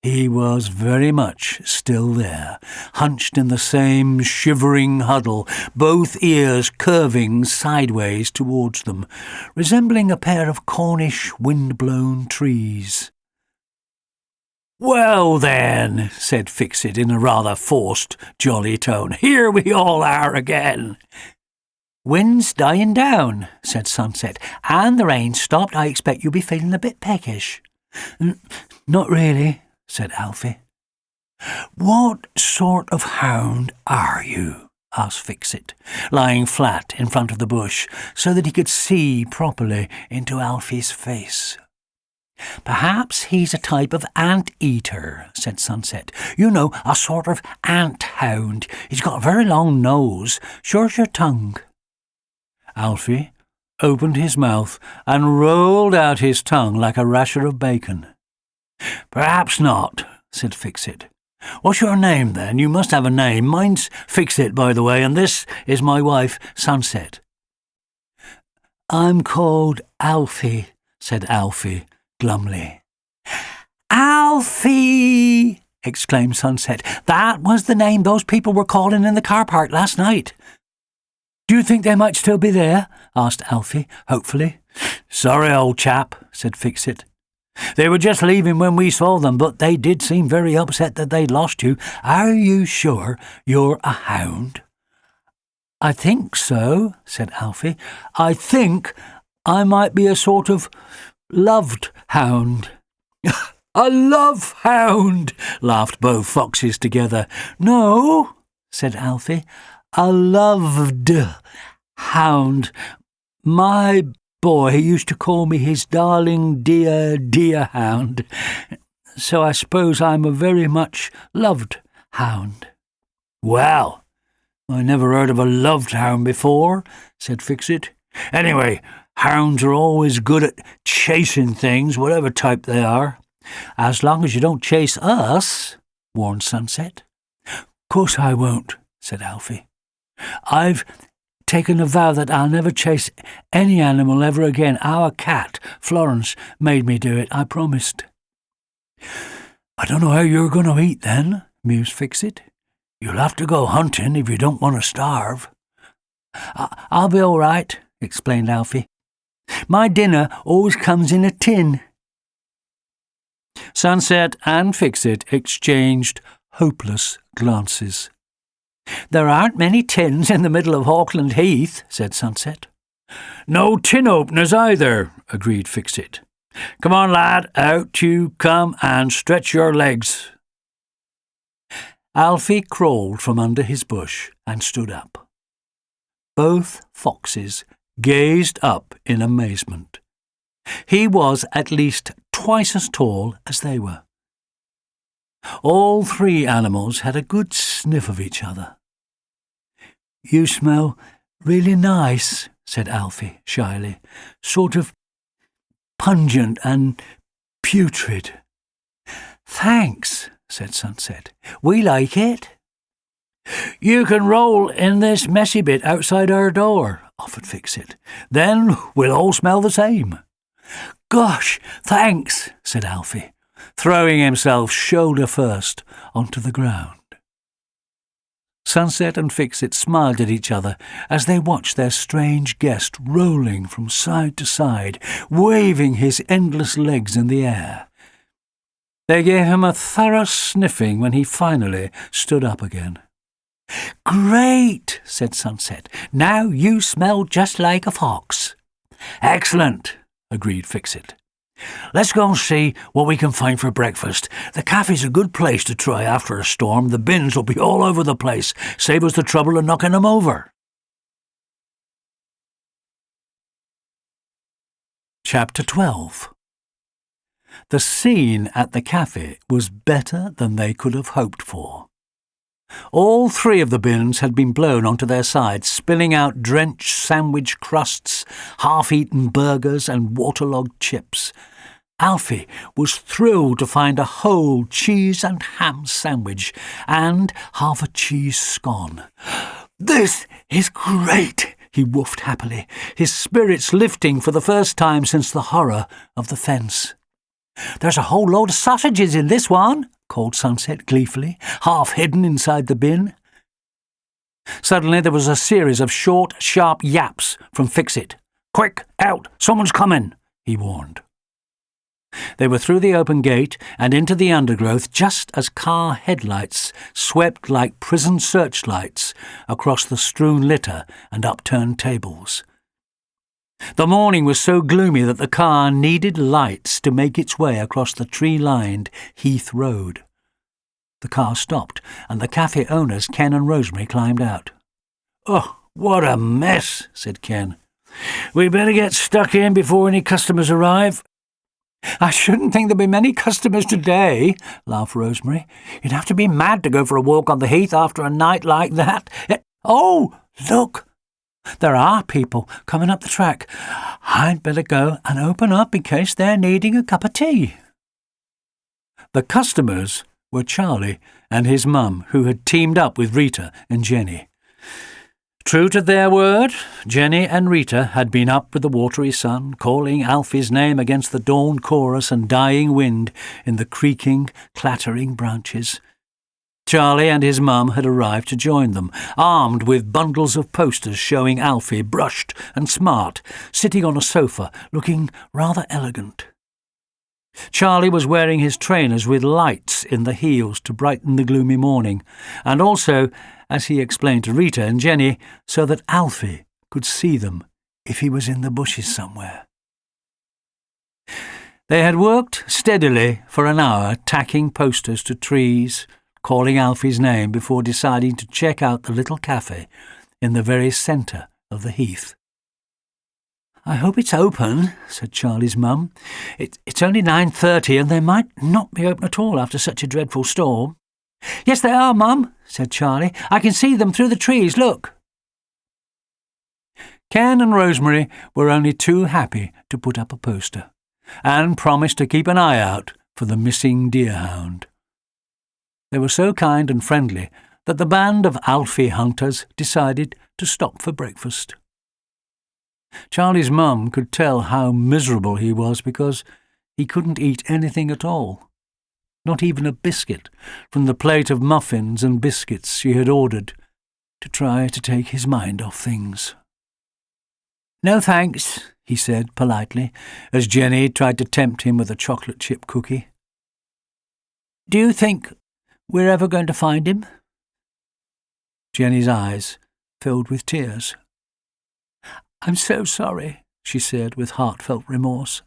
he was very much still there, hunched in the same shivering huddle, both ears curving sideways towards them, resembling a pair of Cornish wind-blown trees. "Well then," said Fix-It in a rather forced, jolly tone, "here we all are again." "Wind's dying down," said Sunset, "and the rain's stopped. I expect you'll be feeling a bit peckish." "Not really," said Alfie. "What sort of hound are you?" asked Fix-It, lying flat in front of the bush so that he could see properly into Alfie's face. "Perhaps he's a type of ant-eater," said Sunset. "You know, a sort of ant-hound. He's got a very long nose, sure as your tongue." Alfie opened his mouth and rolled out his tongue like a rasher of bacon. "Perhaps not," said Fix-It. "What's your name, then? You must have a name. Mine's Fix-It, by the way, and this is my wife, Sunset." "I'm called Alfie," said Alfie glumly. "Alfie!" exclaimed Sunset. "That was the name those people were calling in the car park last night." "Do you think they might still be there?" asked Alfie, hopefully. "Sorry, old chap," said Fix-It. "They were just leaving when we saw them, but they did seem very upset that they'd lost you. Are you sure you're a hound?" "I think so," said Alfie. "I think I might be a sort of loved hound." "A love hound!" laughed both foxes together. "No," said Alfie, "a loved hound. My boy used to call me his darling dear hound, so I suppose I'm a very much loved hound." "Well, I never heard of a loved hound before," said Fix-It. "Anyway, hounds are always good at chasing things, whatever type they are." "As long as you don't chase us," warned Sunset. "Course I won't," said Alfie. "I've taken a vow that I'll never chase any animal ever again. Our cat, Florence, made me do it. I promised." "I don't know how you're going to eat, then," mused Fix-It. "You'll have to go hunting if you don't want to starve." "I'll be all right," explained Alfie. "My dinner always comes in a tin." Sunset and Fix-It exchanged hopeless glances. "There aren't many tins in the middle of Hawkland Heath," said Sunset. "No tin openers either," agreed Fix-It. "Come on, lad, out you come and stretch your legs." Alfie crawled from under his bush and stood up. Both foxes gazed up in amazement. He was at least twice as tall as they were. All three animals had a good sniff of each other. "You smell really nice," said Alfie shyly, "sort of pungent and putrid." "Thanks," said Sunset. "We like it." "You can roll in this messy bit outside our door," offered Fix-It. "Then we'll all smell the same." "Gosh, thanks," said Alfie, throwing himself shoulder first onto the ground. Sunset and Fix-It smiled at each other as they watched their strange guest rolling from side to side, waving his endless legs in the air. They gave him a thorough sniffing when he finally stood up again. "Great," said Sunset. "Now you smell just like a fox." "Excellent," agreed Fix-It. Let's go and see what we can find for breakfast. The cafe's a good place to try after a storm. The bins will be all over the place. Save us the trouble of knocking them over. Chapter 12. The scene at the cafe was better than they could have hoped for. All three of the bins had been blown onto their sides, spilling out drenched sandwich crusts, half-eaten burgers and waterlogged chips. Alfie was thrilled to find a whole cheese and ham sandwich and half a cheese scone. "This is great," he woofed happily, his spirits lifting for the first time since the horror of the fence. "There's a whole load of sausages in this one," called Sunset gleefully, half hidden inside the bin. Suddenly there was a series of short, sharp yaps from Fix-It. "Quick, out! Someone's coming!" he warned. They were through the open gate and into the undergrowth just as car headlights swept like prison searchlights across the strewn litter and upturned tables. The morning was so gloomy that the car needed lights to make its way across the tree-lined Heath Road. The car stopped, and the cafe owners, Ken and Rosemary, climbed out. "Oh, what a mess," said Ken. "We'd better get stuck in before any customers arrive." "I shouldn't think there'll be many customers today," laughed Rosemary. "You'd have to be mad to go for a walk on the heath after a night like that. Oh, look! There are people coming up the track. I'd better go and open up in case they're needing a cup of tea." The customers were Charlie and his mum, who had teamed up with Rita and Jenny. True to their word, Jenny and Rita had been up with the watery sun, calling Alfie's name against the dawn chorus and dying wind in the creaking, clattering branches. Charlie and his mum had arrived to join them, armed with bundles of posters showing Alfie brushed and smart, sitting on a sofa, looking rather elegant. Charlie was wearing his trainers with lights in the heels to brighten the gloomy morning, and also, as he explained to Rita and Jenny, so that Alfie could see them if he was in the bushes somewhere. They had worked steadily for an hour, tacking posters to trees, calling Alfie's name before deciding to check out the little cafe in the very centre of the heath. "I hope it's open," said Charlie's mum. It's only 9:30 and they might not be open at all after such a dreadful storm." "Yes, they are, Mum," said Charlie. "I can see them through the trees, look." Ken and Rosemary were only too happy to put up a poster, and promised to keep an eye out for the missing deerhound. They were so kind and friendly that the band of Alfie hunters decided to stop for breakfast. Charlie's mum could tell how miserable he was because he couldn't eat anything at all, not even a biscuit from the plate of muffins and biscuits she had ordered to try to take his mind off things. "No thanks," he said politely, as Jenny tried to tempt him with a chocolate chip cookie. "Do you think we're ever going to find him?" Jenny's eyes filled with tears. "I'm so sorry," she said with heartfelt remorse.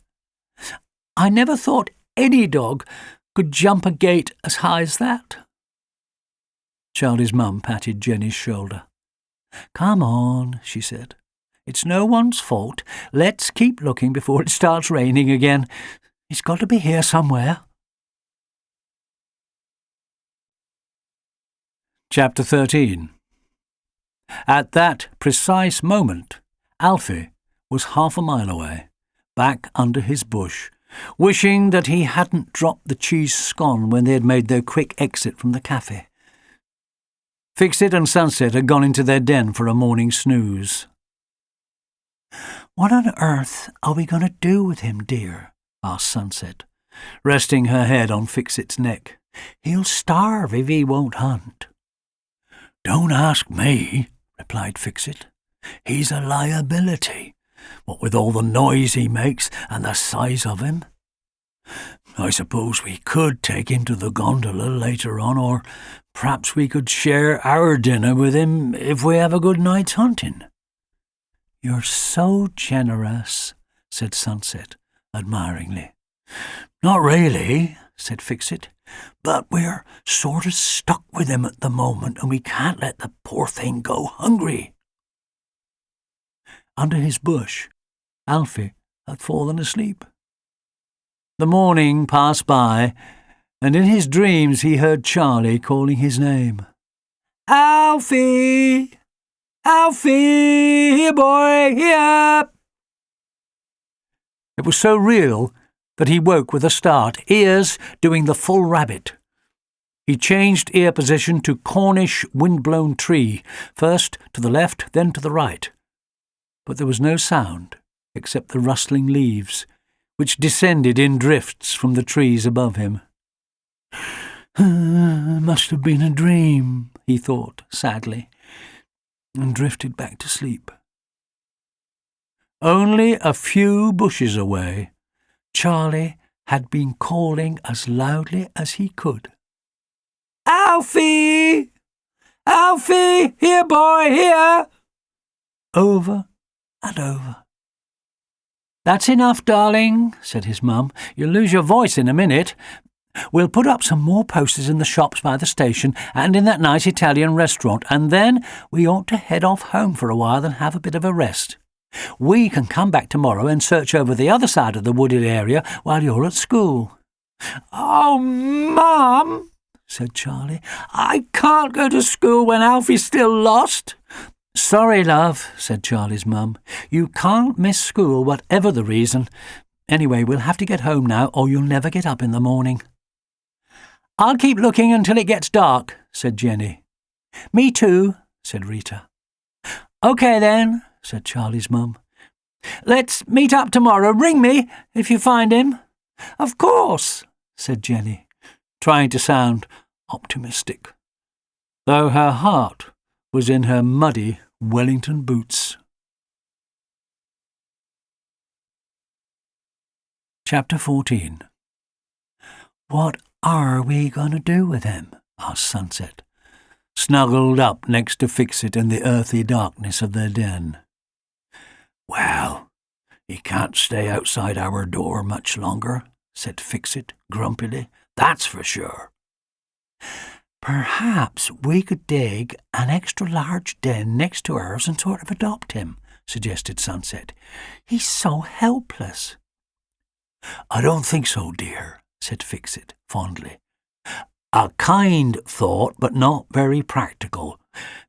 "I never thought any dog could jump a gate as high as that." Charlie's mum patted Jenny's shoulder. "Come on," she said. "It's no one's fault. Let's keep looking before it starts raining again. He's got to be here somewhere." Chapter 13. At that precise moment, Alfie was half a mile away, back under his bush, wishing that he hadn't dropped the cheese scone when they had made their quick exit from the cafe. Fix-It and Sunset had gone into their den for a morning snooze. "What on earth are we going to do with him, dear?" asked Sunset, resting her head on Fix-It's neck. "He'll starve if he won't hunt." "Don't ask me," replied Fix-It. "He's a liability, what with all the noise he makes and the size of him. I suppose we could take him to the gondola later on, or perhaps we could share our dinner with him if we have a good night's hunting." "You're so generous," said Sunset admiringly. "Not really," said Fix-It, "but we're sort of stuck with him at the moment, and we can't let the poor thing go hungry." Under his bush, Alfie had fallen asleep. The morning passed by, and in his dreams he heard Charlie calling his name. "Alfie! Alfie! Here, boy, here!" It was so real that he woke with a start, ears doing the full rabbit. He changed ear position to Cornish wind-blown tree, first to the left, then to the right. But there was no sound except the rustling leaves, which descended in drifts from the trees above him. "Must have been a dream," he thought sadly, and drifted back to sleep. Only a few bushes away, Charlie had been calling as loudly as he could. "Alfie! Alfie! Here, boy, here!" Over and over. "That's enough, darling," said his mum. "You'll lose your voice in a minute. We'll put up some more posters in the shops by the station and in that nice Italian restaurant, and then we ought to head off home for a while and have a bit of a rest. We can come back tomorrow and search over the other side of the wooded area while you're at school." "Oh, Mum," said Charlie, "I can't go to school when Alfie's still lost." "Sorry, love," said Charlie's mum. "You can't miss school, whatever the reason. Anyway, we'll have to get home now, or you'll never get up in the morning." "I'll keep looking until it gets dark," said Jenny. "Me too," said Rita. "OK, then," said Charlie's mum. "Let's meet up tomorrow. Ring me if you find him." "Of course," said Jenny, trying to sound optimistic, though her heart was in her muddy Wellington boots. Chapter 14. "What are we going to do with him?" asked Sunset, snuggled up next to Fix-It in the earthy darkness of their den. "Well, he can't stay outside our door much longer," said Fix-It grumpily. "That's for sure." "Perhaps we could dig an extra-large den next to ours and sort of adopt him," suggested Sunset. "He's so helpless." "I don't think so, dear," said Fix-It fondly. "A kind thought, but not very practical.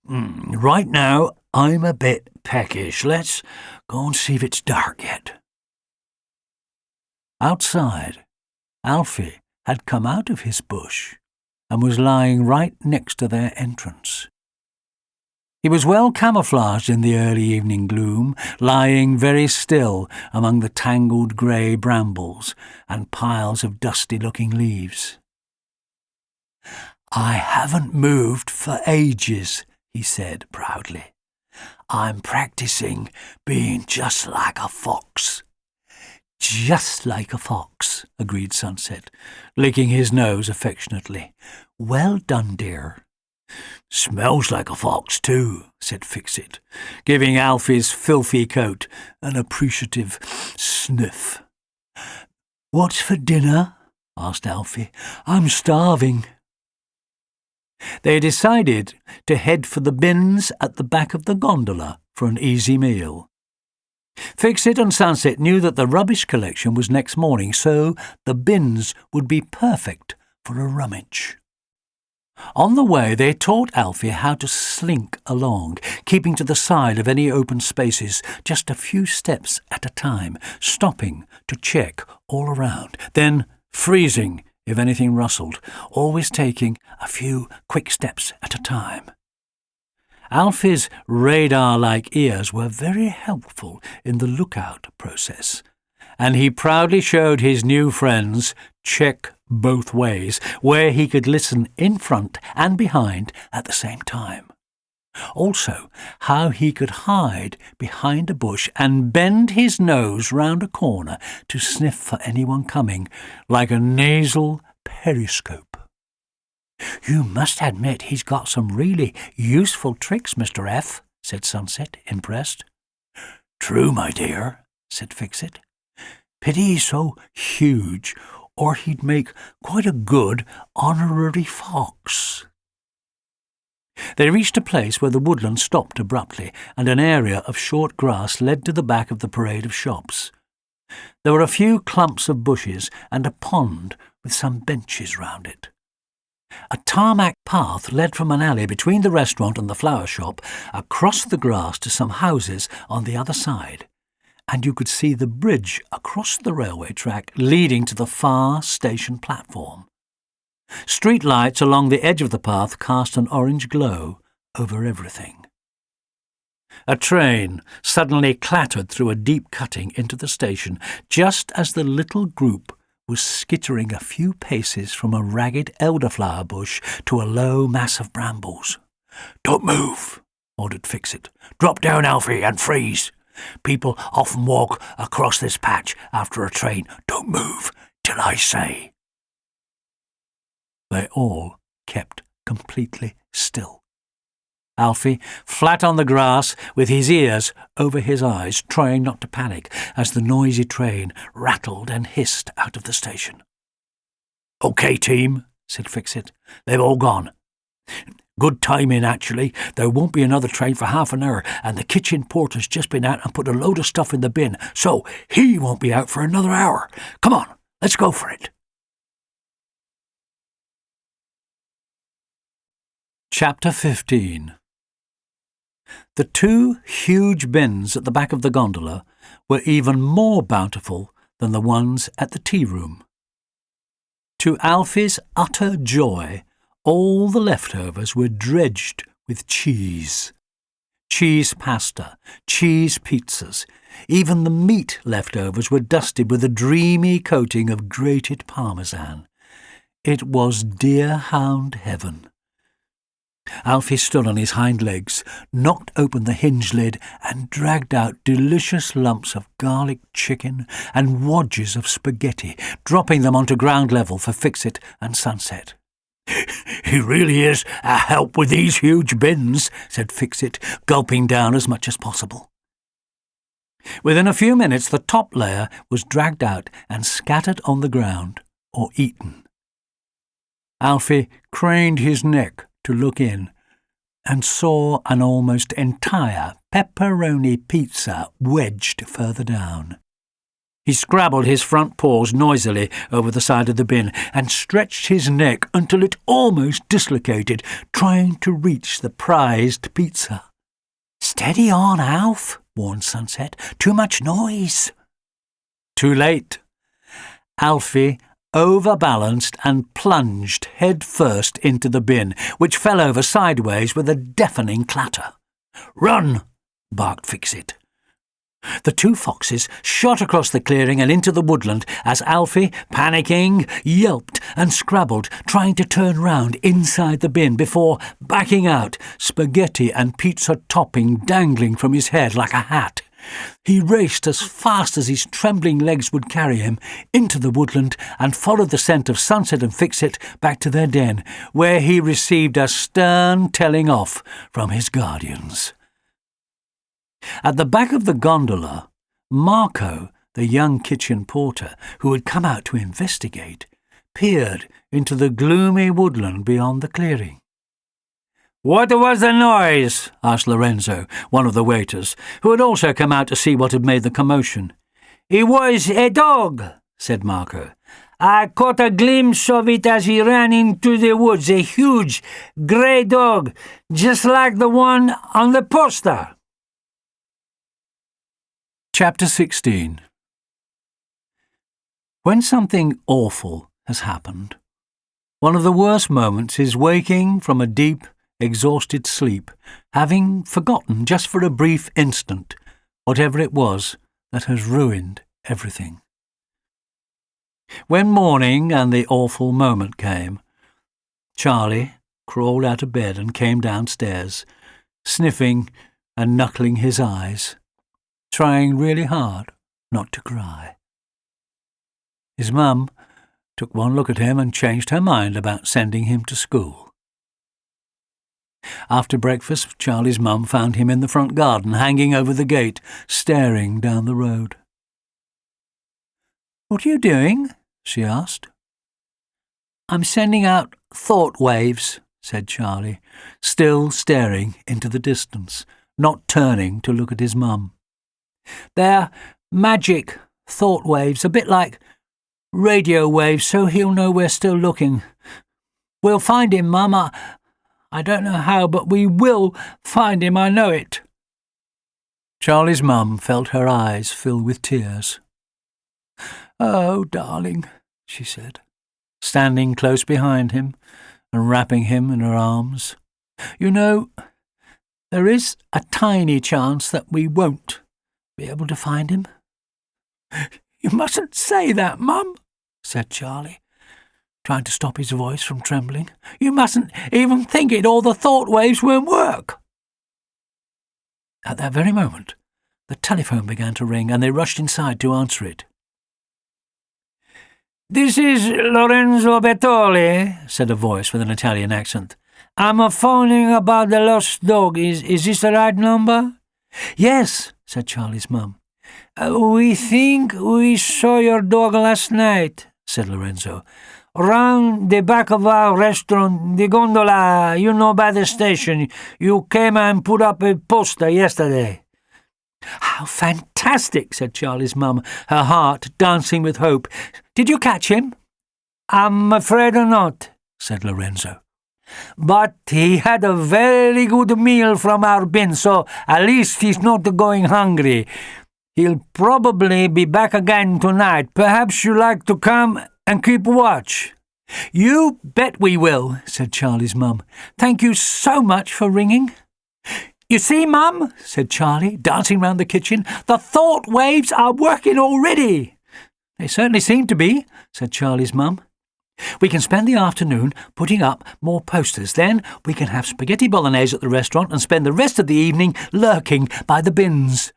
Right now, I'm a bit peckish. Let's go and see if it's dark yet." Outside, Alfie had come out of his bush and was lying right next to their entrance. He was well camouflaged in the early evening gloom, lying very still among the tangled grey brambles and piles of dusty-looking leaves. "I haven't moved for ages," he said proudly. "I'm practicing being just like a fox." "Just like a fox," agreed Sunset, licking his nose affectionately. "Well done, dear." "Smells like a fox, too," said Fix-It, giving Alfie's filthy coat an appreciative sniff. "What's for dinner?" asked Alfie. "I'm starving." They decided to head for the bins at the back of the gondola for an easy meal. Fix-It and Sunset knew that the rubbish collection was next morning, so the bins would be perfect for a rummage. On the way, they taught Alfie how to slink along, keeping to the side of any open spaces just a few steps at a time, stopping to check all around, then freezing if anything rustled, always taking a few quick steps at a time. Alfie's radar-like ears were very helpful in the lookout process, and he proudly showed his new friends check both ways, where he could listen in front and behind at the same time. Also, how he could hide behind a bush and bend his nose round a corner to sniff for anyone coming, like a nasal periscope. "You must admit he's got some really useful tricks, Mr. F," said Sunset, impressed. "True, my dear," said Fix-It. "Pity he's so huge, or he'd make quite a good honorary fox. They reached a place where the woodland stopped abruptly, and an area of short grass led to the back of the parade of shops. There were a few clumps of bushes and a pond with some benches round it. A tarmac path led from an alley between the restaurant and the flower shop across the grass to some houses on the other side, and you could see the bridge across the railway track leading to the far station platform. Street lights along the edge of the path cast an orange glow over everything. A train suddenly clattered through a deep cutting into the station just as the little group was skittering a few paces from a ragged elderflower bush to a low mass of brambles. "Don't move," ordered Fix-It. "Drop down, Alfie, and freeze. People often walk across this patch after a train. Don't move till I say." They all kept completely still. Alfie, flat on the grass, with his ears over his eyes, trying not to panic as the noisy train rattled and hissed out of the station. "OK, team," said Fix-It. "They've all gone. Good timing, actually. There won't be another train for half an hour, and the kitchen porter's just been out and put a load of stuff in the bin, so he won't be out for another hour. Come on, let's go for it." Chapter 15. The two huge bins at the back of the gondola were even more bountiful than the ones at the tea-room. To Alfie's utter joy, all the leftovers were dredged with cheese. Cheese pasta, cheese pizzas, even the meat leftovers were dusted with a dreamy coating of grated parmesan. It was deerhound heaven. Alfie stood on his hind legs, knocked open the hinge lid, and dragged out delicious lumps of garlic chicken and wadges of spaghetti, dropping them onto ground level for Fix-It and Sunset. "He really is a help with these huge bins," said Fix-It, gulping down as much as possible. Within a few minutes the top layer was dragged out and scattered on the ground or eaten. Alfie craned his neck to look in and saw an almost entire pepperoni pizza wedged further down. He scrabbled his front paws noisily over the side of the bin and stretched his neck until it almost dislocated, trying to reach the prized pizza. "Steady on, Alf," warned Sunset. "Too much noise." Too late. Alfie overbalanced and plunged head first into the bin, which fell over sideways with a deafening clatter. "Run!" barked Fix-It. The two foxes shot across the clearing and into the woodland as Alfie, panicking, yelped and scrabbled, trying to turn round inside the bin before backing out, spaghetti and pizza topping dangling from his head like a hat. He raced as fast as his trembling legs would carry him into the woodland and followed the scent of Sunset and Fix-It back to their den, where he received a stern telling off from his guardians. At the back of the gondola, Marco, the young kitchen porter, who had come out to investigate, peered into the gloomy woodland beyond the clearing. "What was the noise?" asked Lorenzo, one of the waiters, who had also come out to see what had made the commotion. "It was a dog," said Marco. "I caught a glimpse of it as he ran into the woods, a huge, grey dog, just like the one on the poster." Chapter 16. When something awful has happened, one of the worst moments is waking from a deep, exhausted sleep, having forgotten just for a brief instant whatever it was that has ruined everything. When morning and the awful moment came, Charlie crawled out of bed and came downstairs, sniffing and knuckling his eyes, trying really hard not to cry. His mum took one look at him and changed her mind about sending him to school. After breakfast, Charlie's mum found him in the front garden, hanging over the gate, staring down the road. "What are you doing?" she asked. I'm sending out thought waves, said Charlie, still staring into the distance, not turning to look at his mum. They're magic thought waves, a bit like radio waves, so he'll know we're still looking. We'll find him, Mum. I don't know how, but we will find him, I know it. Charlie's mum felt her eyes fill with tears. Oh, darling, she said, standing close behind him and wrapping him in her arms. You know, there is a tiny chance that we won't be able to find him. You mustn't say that, Mum, said Charlie, trying to stop his voice from trembling. You mustn't even think it, or the thought waves won't work. At that very moment, the telephone began to ring, and they rushed inside to answer it. This is Lorenzo Bertoli, said a voice with an Italian accent. I'm phoning about the lost dog. Is this the right number? Yes, said Charlie's mum. We think we saw your dog last night, said Lorenzo. Round the back of our restaurant, the gondola, by the station. You came and put up a poster yesterday. How fantastic, said Charlie's mum, her heart dancing with hope. Did you catch him? I'm afraid not, said Lorenzo. But he had a very good meal from our bin, so at least he's not going hungry. He'll probably be back again tonight. Perhaps you'd like to come and keep watch. You bet we will, said Charlie's mum. Thank you so much for ringing. You see, Mum, said Charlie, dancing round the kitchen, the thought waves are working already. They certainly seem to be, said Charlie's mum. We can spend the afternoon putting up more posters. Then we can have spaghetti bolognese at the restaurant and spend the rest of the evening lurking by the bins.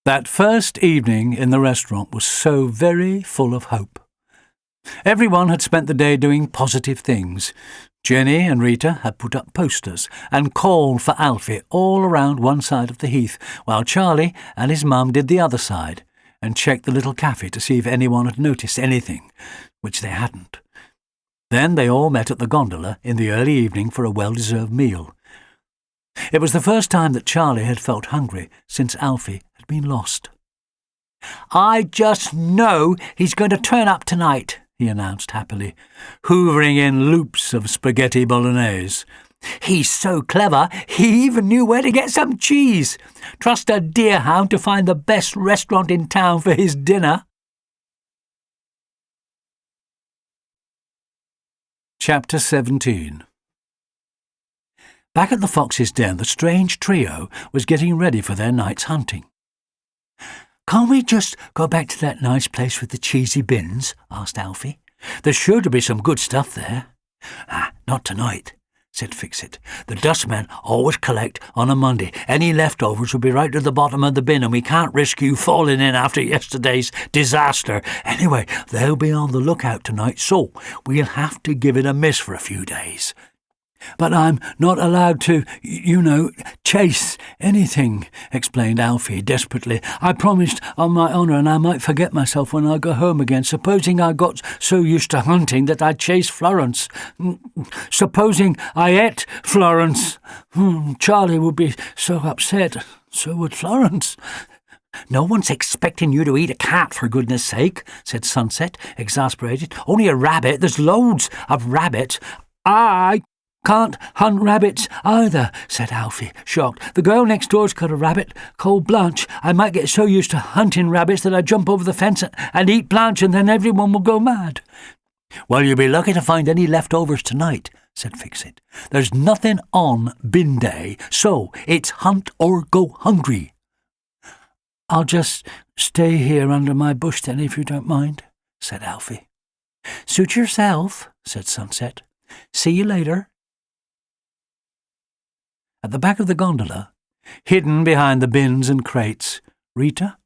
That first evening in the restaurant was so very full of hope. Everyone had spent the day doing positive things. Jenny and Rita had put up posters and called for Alfie all around one side of the heath, while Charlie and his mum did the other side and checked the little cafe to see if anyone had noticed anything, which they hadn't. Then they all met at the gondola in the early evening for a well-deserved meal. It was the first time that Charlie had felt hungry since Alfie had been lost. I just know he's going to turn up tonight, he announced happily, hoovering in loops of spaghetti bolognese. He's so clever, he even knew where to get some cheese. Trust a deerhound to find the best restaurant in town for his dinner. Chapter 17. Back at the fox's den, the strange trio was getting ready for their night's hunting. Can't we just go back to that nice place with the cheesy bins? Asked Alfie. There's sure to be some good stuff there. Not tonight, said Fix-It. The dustmen always collect on a Monday. Any leftovers will be right to the bottom of the bin, and we can't risk you falling in after yesterday's disaster. Anyway, they'll be on the lookout tonight, so we'll have to give it a miss for a few days. But I'm not allowed to, chase anything, explained Alfie desperately. I promised on my honour, and I might forget myself when I go home again. Supposing I got so used to hunting that I'd chase Florence. Supposing I ate Florence. Charlie would be so upset. So would Florence. No one's expecting you to eat a cat, for goodness sake, said Sunset, exasperated. Only a rabbit. There's loads of rabbits. I can't hunt rabbits either, said Alfie, shocked. The girl next door's got a rabbit called Blanche. I might get so used to hunting rabbits that I'd jump over the fence and eat Blanche, and then everyone will go mad. Well, you'll be lucky to find any leftovers tonight, said Fix-It. There's nothing on bin day, so it's hunt or go hungry. I'll just stay here under my bush then, if you don't mind, said Alfie. Suit yourself, said Sunset. See you later. At the back of the gondola, hidden behind the bins and crates, Rita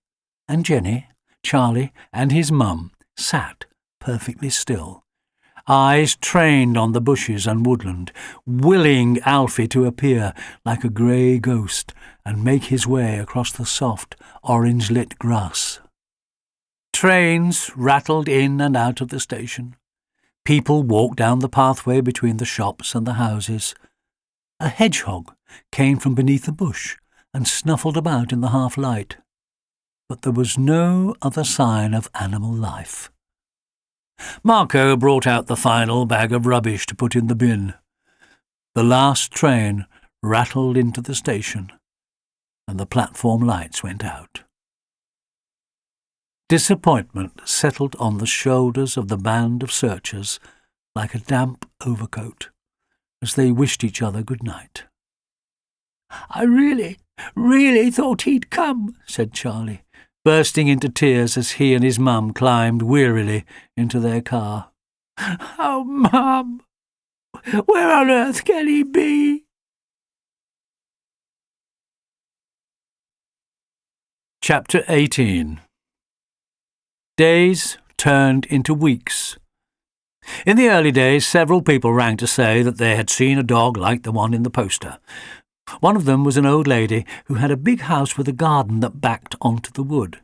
and Jenny, Charlie and his mum sat perfectly still, eyes trained on the bushes and woodland, willing Alfie to appear like a grey ghost and make his way across the soft, orange-lit grass. Trains rattled in and out of the station. People walked down the pathway between the shops and the houses. A hedgehog came from beneath a bush and snuffled about in the half-light. But there was no other sign of animal life. Marco brought out the final bag of rubbish to put in the bin. The last train rattled into the station, and the platform lights went out. Disappointment settled on the shoulders of the band of searchers like a damp overcoat as they wished each other good night. "I really thought he'd come," said Charlie, bursting into tears as he and his mum climbed wearily into their car. "Oh, Mum, where on earth can he be?" Chapter 18. Days turned into weeks. In the early days, several people rang to say that they had seen a dog like the one in the poster. One of them was an old lady who had a big house with a garden that backed onto the wood.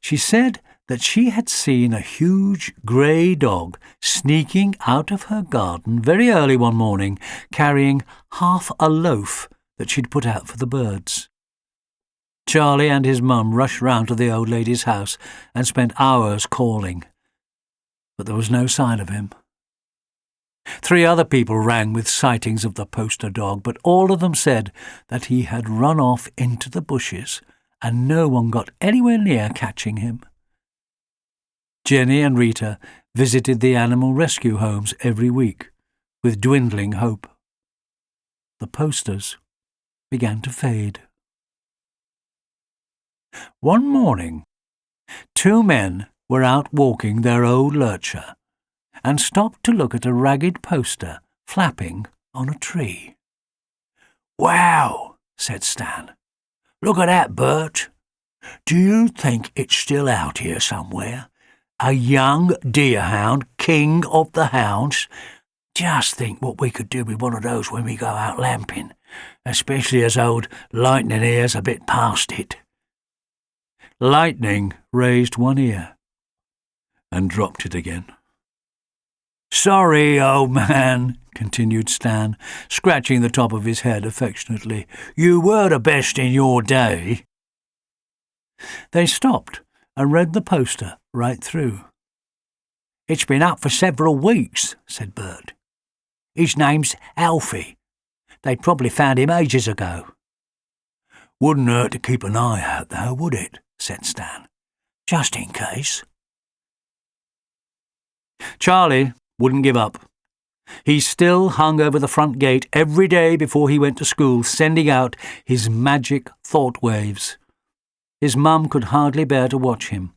She said that she had seen a huge grey dog sneaking out of her garden very early one morning, carrying half a loaf that she'd put out for the birds. Charlie and his mum rushed round to the old lady's house and spent hours calling, but there was no sign of him. 3 other people rang with sightings of the poster dog, but all of them said that he had run off into the bushes and no one got anywhere near catching him. Jenny and Rita visited the animal rescue homes every week, with dwindling hope. The posters began to fade. One morning, 2 men were out walking their old lurcher and stopped to look at a ragged poster flapping on a tree. "Wow," said Stan. "Look at that, Bert. Do you think it's still out here somewhere? A young deerhound, king of the hounds. Just think what we could do with one of those when we go out lamping, especially as old Lightning here's a bit past it." Lightning raised one ear and dropped it again. "Sorry, old man," continued Stan, scratching the top of his head affectionately. "You were the best in your day." They stopped and read the poster right through. "It's been up for several weeks," said Bert. "His name's Alfie. They probably found him ages ago." "Wouldn't hurt to keep an eye out, though, would it?" said Stan. "Just in case." Charlie wouldn't give up. He still hung over the front gate every day before he went to school, sending out his magic thought waves. His mum could hardly bear to watch him.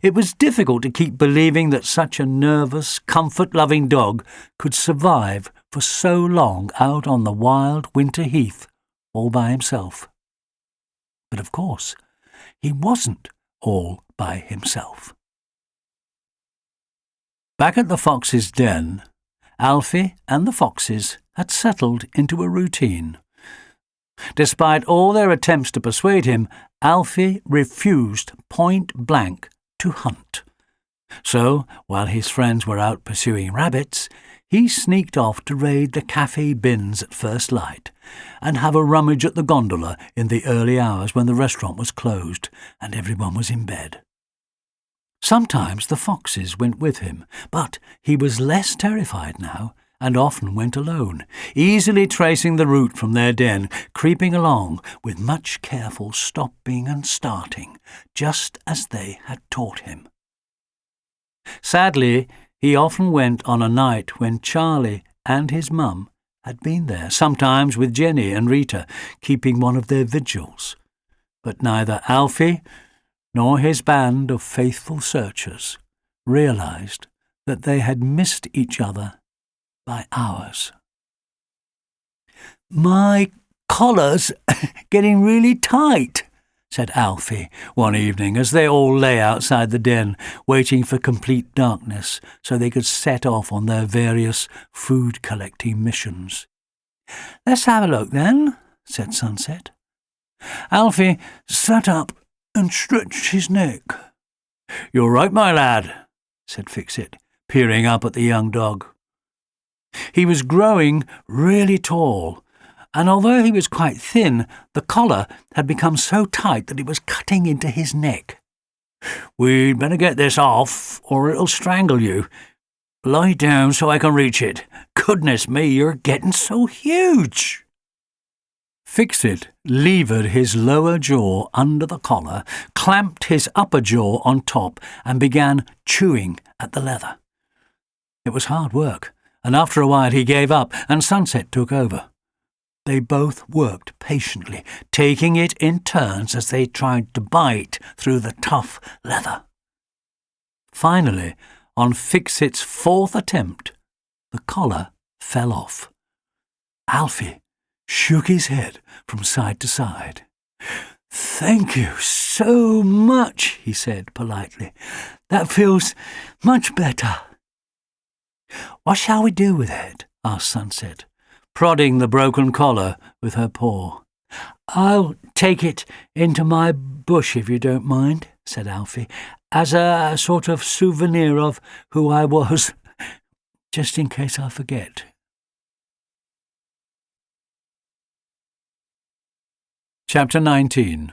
It was difficult to keep believing that such a nervous, comfort-loving dog could survive for so long out on the wild winter heath all by himself. But of course, he wasn't all by himself. Back at the fox's den, Alfie and the foxes had settled into a routine. Despite all their attempts to persuade him, Alfie refused point-blank to hunt. So, while his friends were out pursuing rabbits, he sneaked off to raid the cafe bins at first light and have a rummage at the gondola in the early hours when the restaurant was closed and everyone was in bed. Sometimes the foxes went with him, but he was less terrified now and often went alone, easily tracing the route from their den, creeping along with much careful stopping and starting, just as they had taught him. Sadly, he often went on a night when Charlie and his mum had been there, sometimes with Jenny and Rita, keeping one of their vigils. But neither Alfie nor his band of faithful searchers realized that they had missed each other by hours. "My collar's getting really tight," said Alfie one evening as they all lay outside the den, waiting for complete darkness so they could set off on their various food-collecting missions. "Let's have a look, then," said Sunset. Alfie sat up and stretched his neck. "You're right, my lad," said Fix-It, peering up at the young dog. He was growing really tall, and although he was quite thin, the collar had become so tight that it was cutting into his neck. "We'd better get this off, or it'll strangle you. Lie down so I can reach it. Goodness me, you're getting so huge." Fix-It levered his lower jaw under the collar, clamped his upper jaw on top, and began chewing at the leather. It was hard work, and after a while he gave up, and Sunset took over. They both worked patiently, taking it in turns as they tried to bite through the tough leather. Finally, on Fix-It's fourth attempt, the collar fell off. Alfie shook his head from side to side. "Thank you so much," he said politely. "That feels much better." "What shall we do with it?" asked Sunset, prodding the broken collar with her paw. "I'll take it into my bush if you don't mind," said Alfie, "as a sort of souvenir of who I was, just in case I forget." Chapter 19.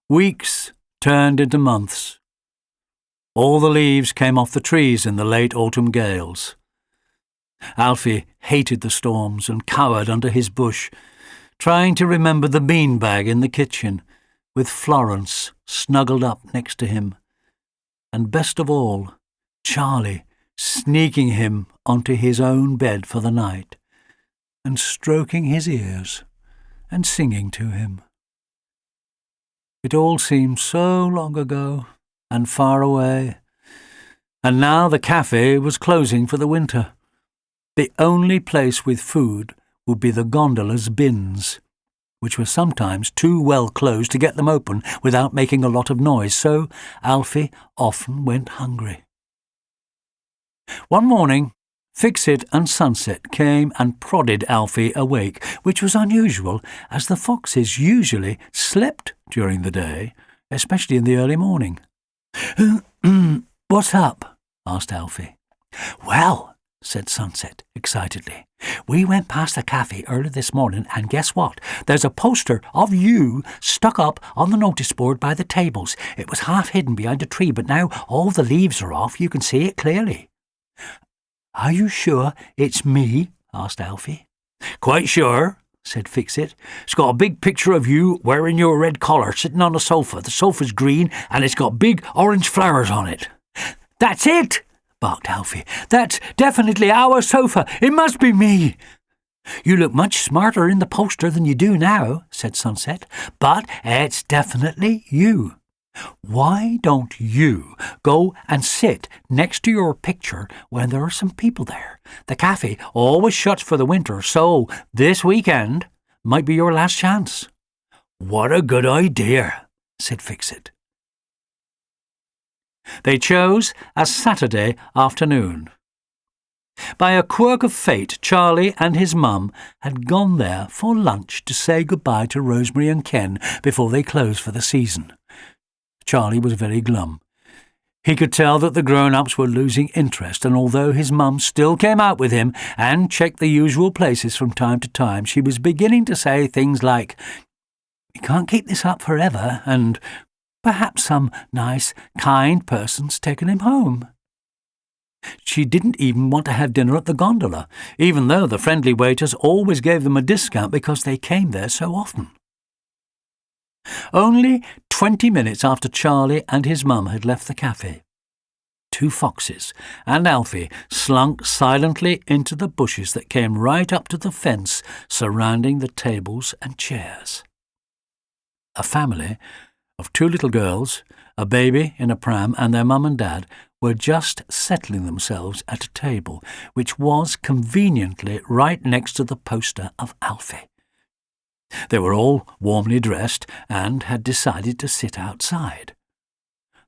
Weeks turned into months. All the leaves came off the trees in the late autumn gales. Alfie hated the storms and cowered under his bush, trying to remember the beanbag in the kitchen, with Florence snuggled up next to him, and best of all, Charlie sneaking him onto his own bed for the night, and stroking his ears and singing to him. It all seemed so long ago and far away, and now the cafe was closing for the winter. The only place with food would be the gondola's bins, which were sometimes too well closed to get them open without making a lot of noise, so Alfie often went hungry. One morning, Fix-It and Sunset came and prodded Alfie awake, which was unusual, as the foxes usually slept during the day, especially in the early morning. "What's up?" asked Alfie. "Well," said Sunset excitedly, "we went past the cafe early this morning, and guess what? There's a poster of you stuck up on the notice board by the tables. It was half hidden behind a tree, but now all the leaves are off. You can see it clearly." "Are you sure it's me?" asked Alfie. "Quite sure," said Fix-It. "It's got a big picture of you wearing your red collar sitting on a sofa. The sofa's green, and it's got big orange flowers on it." "That's it!" barked Alfie. "That's definitely our sofa. It must be me." "You look much smarter in the poster than you do now," said Sunset, "but it's definitely you. Why don't you go and sit next to your picture when there are some people there? The cafe always shuts for the winter, so this weekend might be your last chance." "What a good idea," said Fix-It. They chose a Saturday afternoon. By a quirk of fate, Charlie and his mum had gone there for lunch to say goodbye to Rosemary and Ken before they closed for the season. Charlie was very glum. He could tell that the grown-ups were losing interest, and although his mum still came out with him and checked the usual places from time to time, she was beginning to say things like, "We can't keep this up forever," and "Perhaps some nice, kind person's taken him home." She didn't even want to have dinner at the gondola, even though the friendly waiters always gave them a discount because they came there so often. Only 20 minutes after Charlie and his mum had left the cafe, two foxes and Alfie slunk silently into the bushes that came right up to the fence surrounding the tables and chairs. A family of two little girls, a baby in a pram, and their mum and dad were just settling themselves at a table, which was conveniently right next to the poster of Alfie. They were all warmly dressed and had decided to sit outside.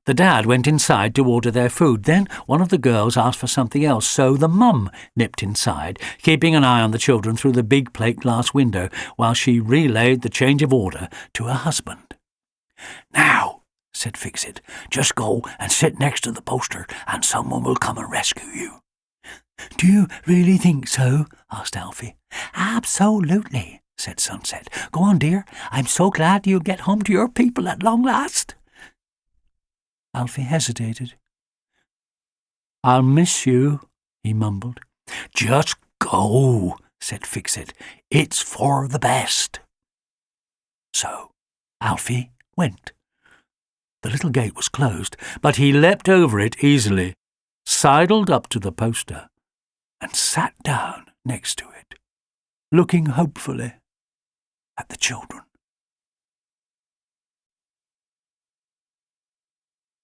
The dad went inside to order their food. Then one of the girls asked for something else, so the mum nipped inside, keeping an eye on the children through the big plate glass window while she relayed the change of order to her husband. "Now," said Fix-It. "Just go and sit next to the poster and someone will come and rescue you." "Do you really think so?" asked Alfie. "Absolutely," said Sunset. "Go on, dear. I'm so glad you'll get home to your people at long last." Alfie hesitated. "I'll miss you," he mumbled. "Just go," said Fix-It. "It's for the best." So Alfie went. The little gate was closed, but he leapt over it easily, sidled up to the poster, and sat down next to it, looking hopefully at the children.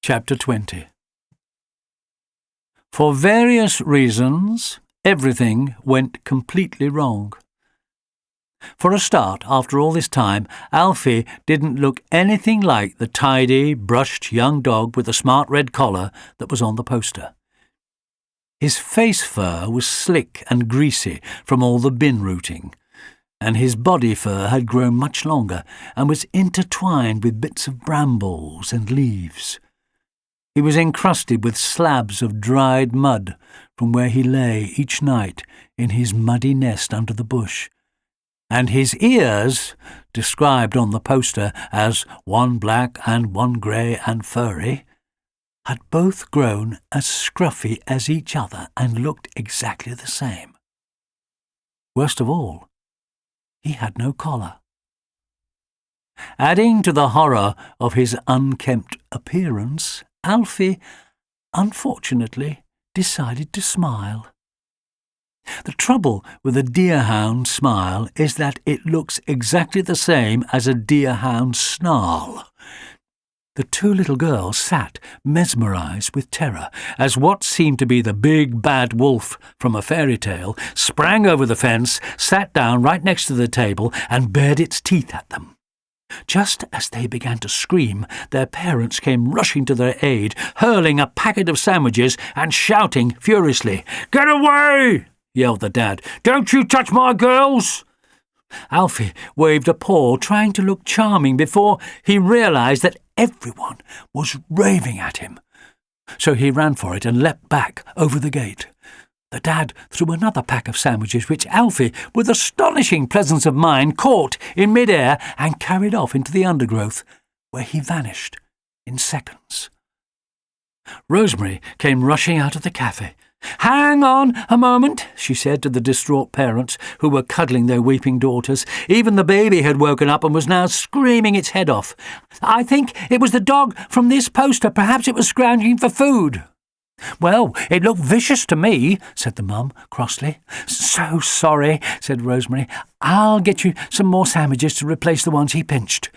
Chapter 20. For various reasons, everything went completely wrong. For a start, after all this time, Alfie didn't look anything like the tidy, brushed young dog with the smart red collar that was on the poster. His face fur was slick and greasy from all the bin rooting, and his body fur had grown much longer and was intertwined with bits of brambles and leaves. He was encrusted with slabs of dried mud from where he lay each night in his muddy nest under the bush, and his ears, described on the poster as one black and one grey and furry, had both grown as scruffy as each other and looked exactly the same. Worst of all, he had no collar. Adding to the horror of his unkempt appearance, Alfie, unfortunately, decided to smile. The trouble with a deerhound smile is that it looks exactly the same as a deerhound snarl. The two little girls sat mesmerised with terror as what seemed to be the big bad wolf from a fairy tale sprang over the fence, sat down right next to the table and bared its teeth at them. Just as they began to scream, their parents came rushing to their aid, hurling a packet of sandwiches and shouting furiously. "Get away!" yelled the dad. "Don't you touch my girls!" Alfie waved a paw, trying to look charming, before he realised that everyone was raving at him. So he ran for it and leapt back over the gate. The dad threw another pack of sandwiches, which Alfie, with astonishing presence of mind, caught in mid-air and carried off into the undergrowth, where he vanished in seconds. Rosemary came rushing out of the cafe. "Hang on a moment," she said to the distraught parents, who were cuddling their weeping daughters. Even the baby had woken up and was now screaming its head off. "I think it was the dog from this poster. Perhaps it was scrounging for food." "Well, it looked vicious to me," said the mum crossly. "So sorry," said Rosemary. "I'll get you some more sandwiches to replace the ones he pinched."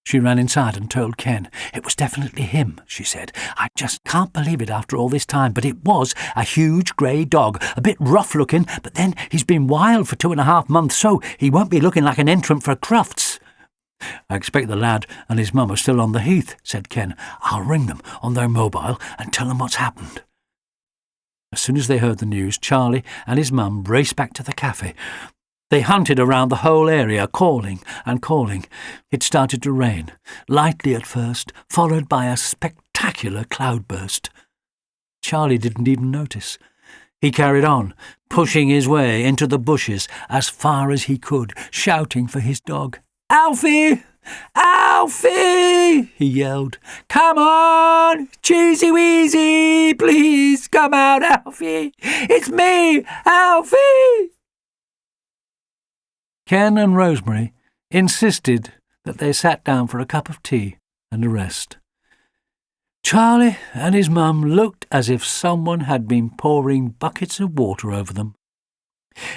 She ran inside and told Ken. "It was definitely him," she said. "I just can't believe it after all this time, but it was a huge grey dog, a bit rough-looking, but then he's been wild for 2.5 months, so he won't be looking like an entrant for Crufts." "I expect the lad and his mum are still on the heath," said Ken. "I'll ring them on their mobile and tell them what's happened." As soon as they heard the news, Charlie and his mum raced back to the cafe. They hunted around the whole area, calling and calling. It started to rain, lightly at first, followed by a spectacular cloudburst. Charlie didn't even notice. He carried on, pushing his way into the bushes as far as he could, shouting for his dog. "Alfie! Alfie!" he yelled. "Come on! Cheesy Weezy! Please come out, Alfie! It's me, Alfie!" Ken and Rosemary insisted that they sat down for a cup of tea and a rest. Charlie and his mum looked as if someone had been pouring buckets of water over them.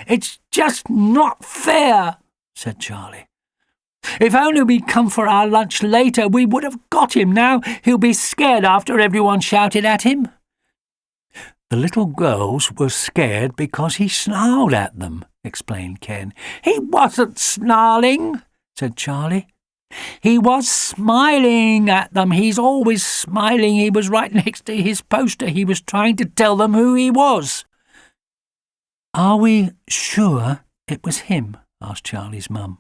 "It's just not fair," said Charlie. "If only we'd come for our lunch later, we would have got him. Now he'll be scared after everyone shouted at him." "The little girls were scared because he snarled at them," explained Ken. "He wasn't snarling," said Charlie. "He was smiling at them. He's always smiling. He was right next to his poster. He was trying to tell them who he was." "Are we sure it was him?" asked Charlie's mum.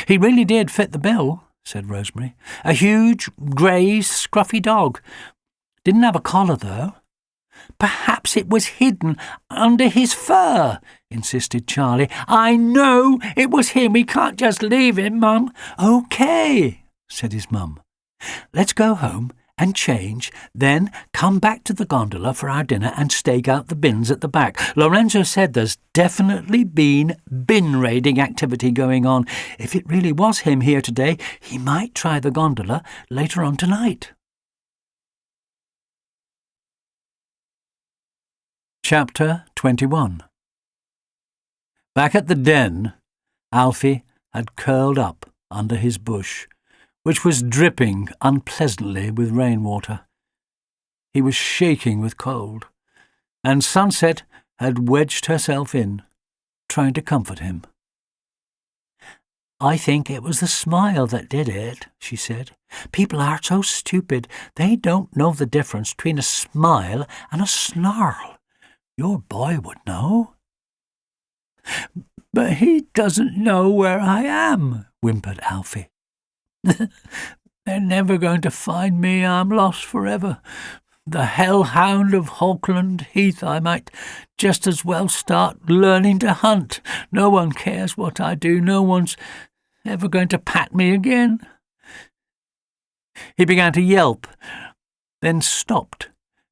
"He really did fit the bill," said Rosemary. "A huge, grey, scruffy dog. Didn't have a collar, though." "Perhaps it was hidden under his fur," insisted Charlie. "I know it was him. We can't just leave him, Mum." "OK," said his mum. "Let's go home and change, then come back to the gondola for our dinner and stake out the bins at the back. Lorenzo said there's definitely been bin raiding activity going on. If it really was him here today, he might try the gondola later on tonight." Chapter 21. Back at the den, Alfie had curled up under his bush, which was dripping unpleasantly with rainwater. He was shaking with cold, and Sunset had wedged herself in, trying to comfort him. "I think it was the smile that did it," she said. "People are so stupid. They don't know the difference between a smile and a snarl. Your boy would know." "But he doesn't know where I am," whimpered Alfie. "They're never going to find me. I'm lost forever. The hellhound of Hawkland Heath. I might just as well start learning to hunt. No one cares what I do. No one's ever going to pat me again." He began to yelp, then stopped,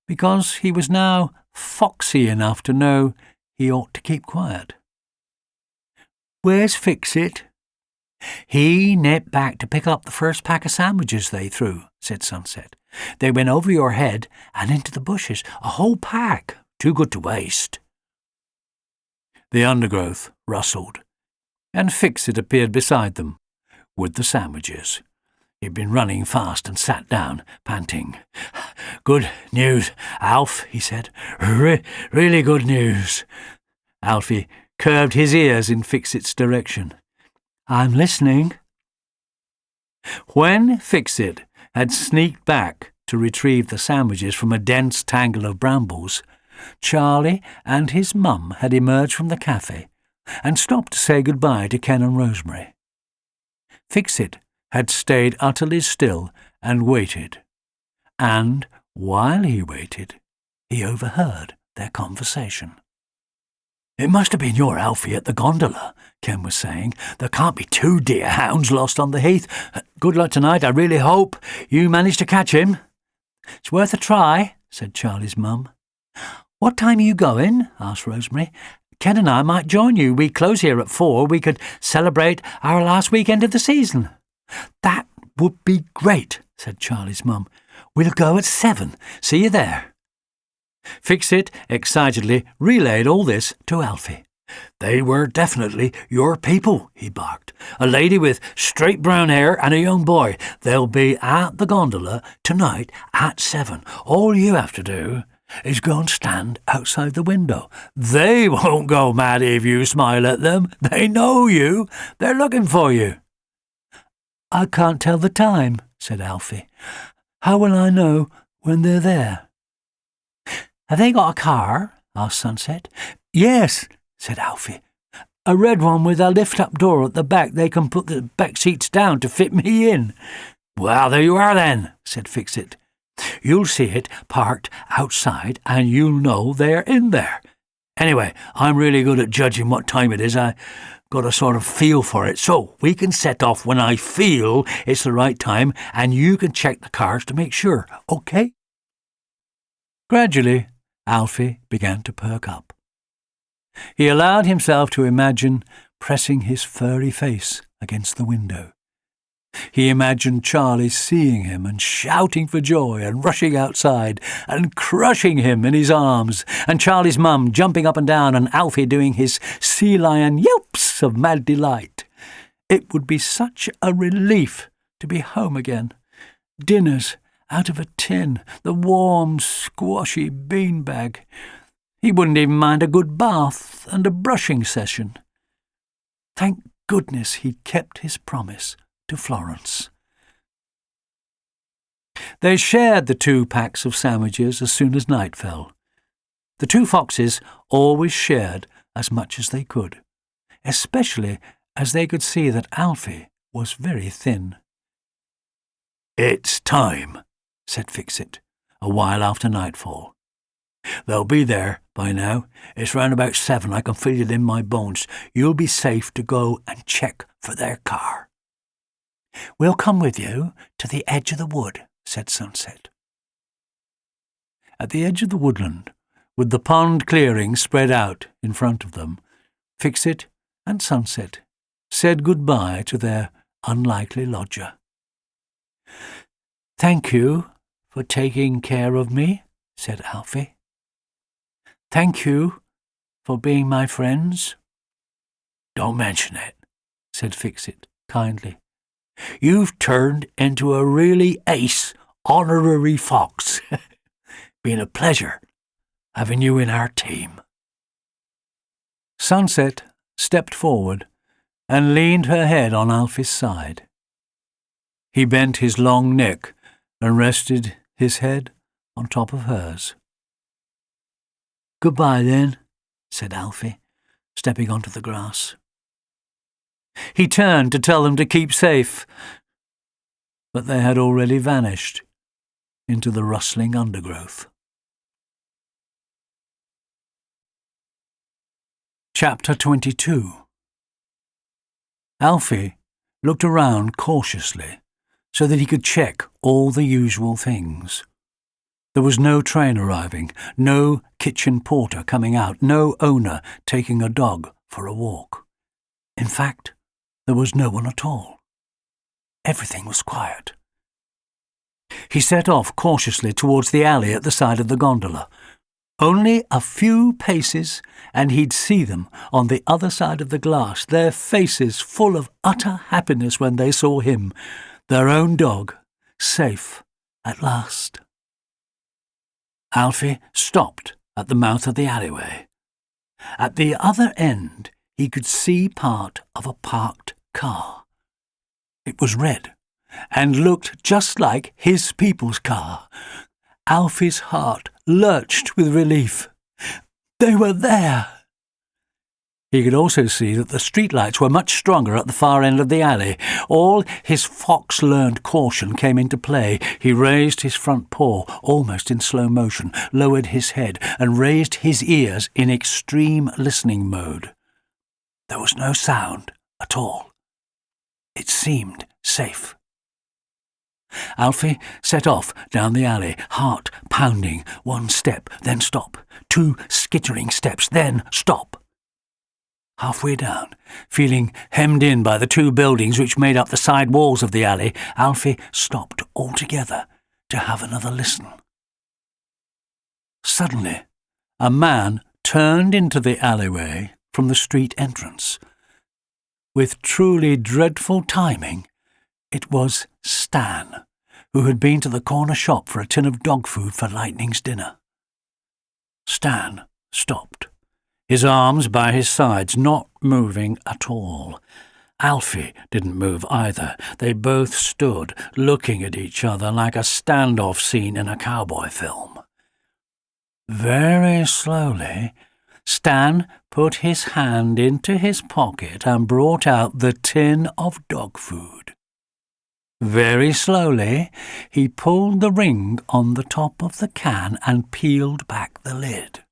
because he was now foxy enough to know he ought to keep quiet. "Where's Fix-It?" "He nipped back to pick up the first pack of sandwiches they threw," said Sunset. "They went over your head and into the bushes. A whole pack. Too good to waste." The undergrowth rustled, and Fix-It appeared beside them, with the sandwiches. He'd been running fast and sat down, panting. "Good news, Alf," he said. Really good news." Alfie curved his ears in Fix-It's direction. "I'm listening." When Fix-It had sneaked back to retrieve the sandwiches from a dense tangle of brambles, Charlie and his mum had emerged from the cafe and stopped to say goodbye to Ken and Rosemary. Fix-It had stayed utterly still and waited, and while he waited, he overheard their conversation. "It must have been your Alfie at the gondola," Ken was saying. "There can't be two deerhounds lost on the heath. Good luck tonight. I really hope you manage to catch him." "It's worth a try," said Charlie's mum. "What time are you going?" asked Rosemary. "Ken and I might join you. We close here at 4. We could celebrate our last weekend of the season." "That would be great," said Charlie's mum. "We'll go at 7. See you there." Fix-It excitedly relayed all this to Alfie. "They were definitely your people," he barked. "A lady with straight brown hair and a young boy. They'll be at the gondola tonight at 7. All you have to do is go and stand outside the window. They won't go mad if you smile at them. They know you. They're looking for you." "I can't tell the time," said Alfie. "How will I know when they're there?" "Have they got a car?" asked Sunset. "Yes," said Alfie. "A red one with a lift-up door at the back. They can put the back seats down to fit me in." "Well, there you are then," said Fix-It. "You'll see it parked outside and you'll know they're in there. Anyway, I'm really good at judging what time it is. I got a sort of feel for it, so we can set off when I feel it's the right time, and you can check the cars to make sure, OK?" Gradually, Alfie began to perk up. He allowed himself to imagine pressing his furry face against the window. He imagined Charlie seeing him and shouting for joy and rushing outside and crushing him in his arms, and Charlie's mum jumping up and down and Alfie doing his sea lion yelps of mad delight. It would be such a relief to be home again. Dinners out of a tin, the warm, squashy beanbag. He wouldn't even mind a good bath and a brushing session. Thank goodness he'd kept his promise to Florence. They shared the 2 packs of sandwiches as soon as night fell. The 2 foxes always shared as much as they could, especially as they could see that Alfie was very thin. "It's time," said Fix-It, a while after nightfall. "They'll be there by now. It's round about 7. I can feel it in my bones. You'll be safe to go and check for their car." "We'll come with you to the edge of the wood," said Sunset. At the edge of the woodland, with the pond clearing spread out in front of them, Fix-It and Sunset said good-bye to their unlikely lodger. "Thank you for taking care of me," said Alfie. "Thank you for being my friends." "Don't mention it," said Fix-It kindly. "You've turned into a really ace honorary fox. Been a pleasure having you in our team." Sunset stepped forward and leaned her head on Alfie's side. He bent his long neck and rested his head on top of hers. "Goodbye, then," said Alfie, stepping onto the grass. He turned to tell them to keep safe, but they had already vanished into the rustling undergrowth. Chapter 22. Alfie looked around cautiously so that he could check all the usual things. There was no train arriving, no kitchen porter coming out, no owner taking a dog for a walk. In fact, there was no one at all. Everything was quiet. He set off cautiously towards the alley at the side of the gondola. Only a few paces, and he'd see them on the other side of the glass, their faces full of utter happiness when they saw him, their own dog, safe at last. Alfie stopped at the mouth of the alleyway. At the other end, he could see part of a parked car. It was red and looked just like his people's car. Alfie's heart lurched with relief. They were there! He could also see that the streetlights were much stronger at the far end of the alley. All his fox-learned caution came into play. He raised his front paw, almost in slow motion, lowered his head, and raised his ears in extreme listening mode. There was no sound at all. It seemed safe. Alfie set off down the alley, heart pounding. 1 step, then stop. 2 skittering steps, then stop. Halfway down, feeling hemmed in by the 2 buildings which made up the side walls of the alley, Alfie stopped altogether to have another listen. Suddenly, a man turned into the alleyway from the street entrance. With truly dreadful timing, it was Stan, who had been to the corner shop for a tin of dog food for Lightning's dinner. Stan stopped, his arms by his sides, not moving at all. Alfie didn't move either. They both stood, looking at each other like a standoff scene in a cowboy film. Very slowly, Stan put his hand into his pocket and brought out the tin of dog food. Very slowly, he pulled the ring on the top of the can and peeled back the lid.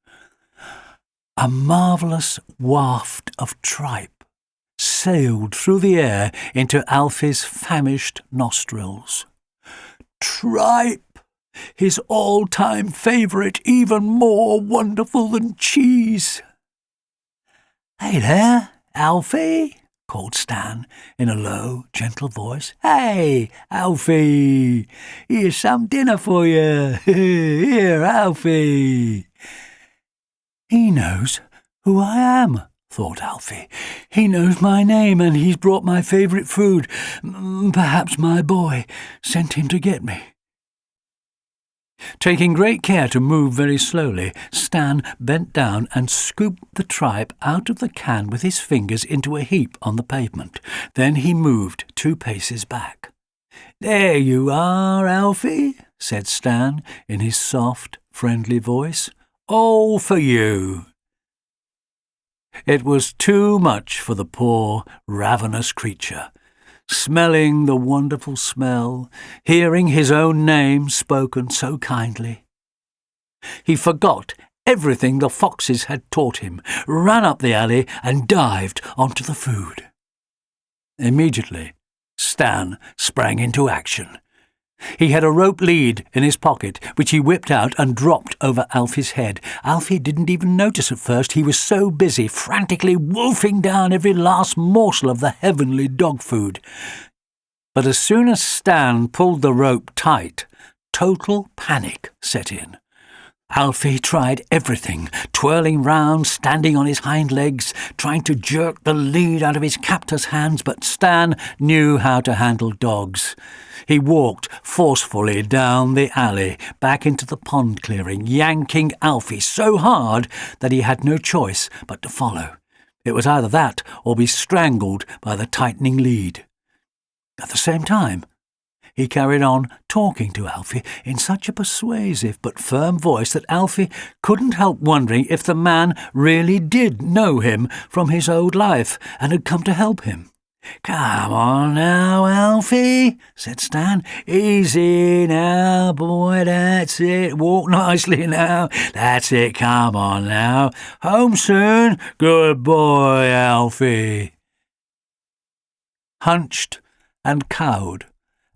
A marvellous waft of tripe sailed through the air into Alfie's famished nostrils. Tripe! His all-time favourite, even more wonderful than cheese. "Hey there, Alfie," called Stan in a low, gentle voice. "Hey, Alfie, here's some dinner for you. Here, Alfie." He knows who I am, thought Alfie. He knows my name, and he's brought my favourite food. Perhaps my boy sent him to get me. Taking great care to move very slowly, Stan bent down and scooped the tripe out of the can with his fingers into a heap on the pavement. Then he moved 2 paces back. "There you are, Alfie," said Stan in his soft, friendly voice. "All for you." It was too much for the poor, ravenous creature. smelling the wonderful smell, hearing his own name spoken so kindly. He forgot everything the foxes had taught him, ran up the alley and dived onto the food. Immediately, Stan sprang into action. He had a rope lead in his pocket, which he whipped out and dropped over Alfie's head. Alfie didn't even notice at first. He was so busy, frantically wolfing down every last morsel of the heavenly dog food. But as soon as Stan pulled the rope tight, total panic set in. Alfie tried everything, twirling round, standing on his hind legs, trying to jerk the lead out of his captor's hands, but Stan knew how to handle dogs. He walked forcefully down the alley, back into the pond clearing, yanking Alfie so hard that he had no choice but to follow. It was either that or be strangled by the tightening lead. At the same time, he carried on talking to Alfie in such a persuasive but firm voice that Alfie couldn't help wondering if the man really did know him from his old life and had come to help him. "Come on now, Alfie," said Stan. "Easy now, boy, that's it. Walk nicely now. That's it, come on now. Home soon. Good boy, Alfie." Hunched and cowed,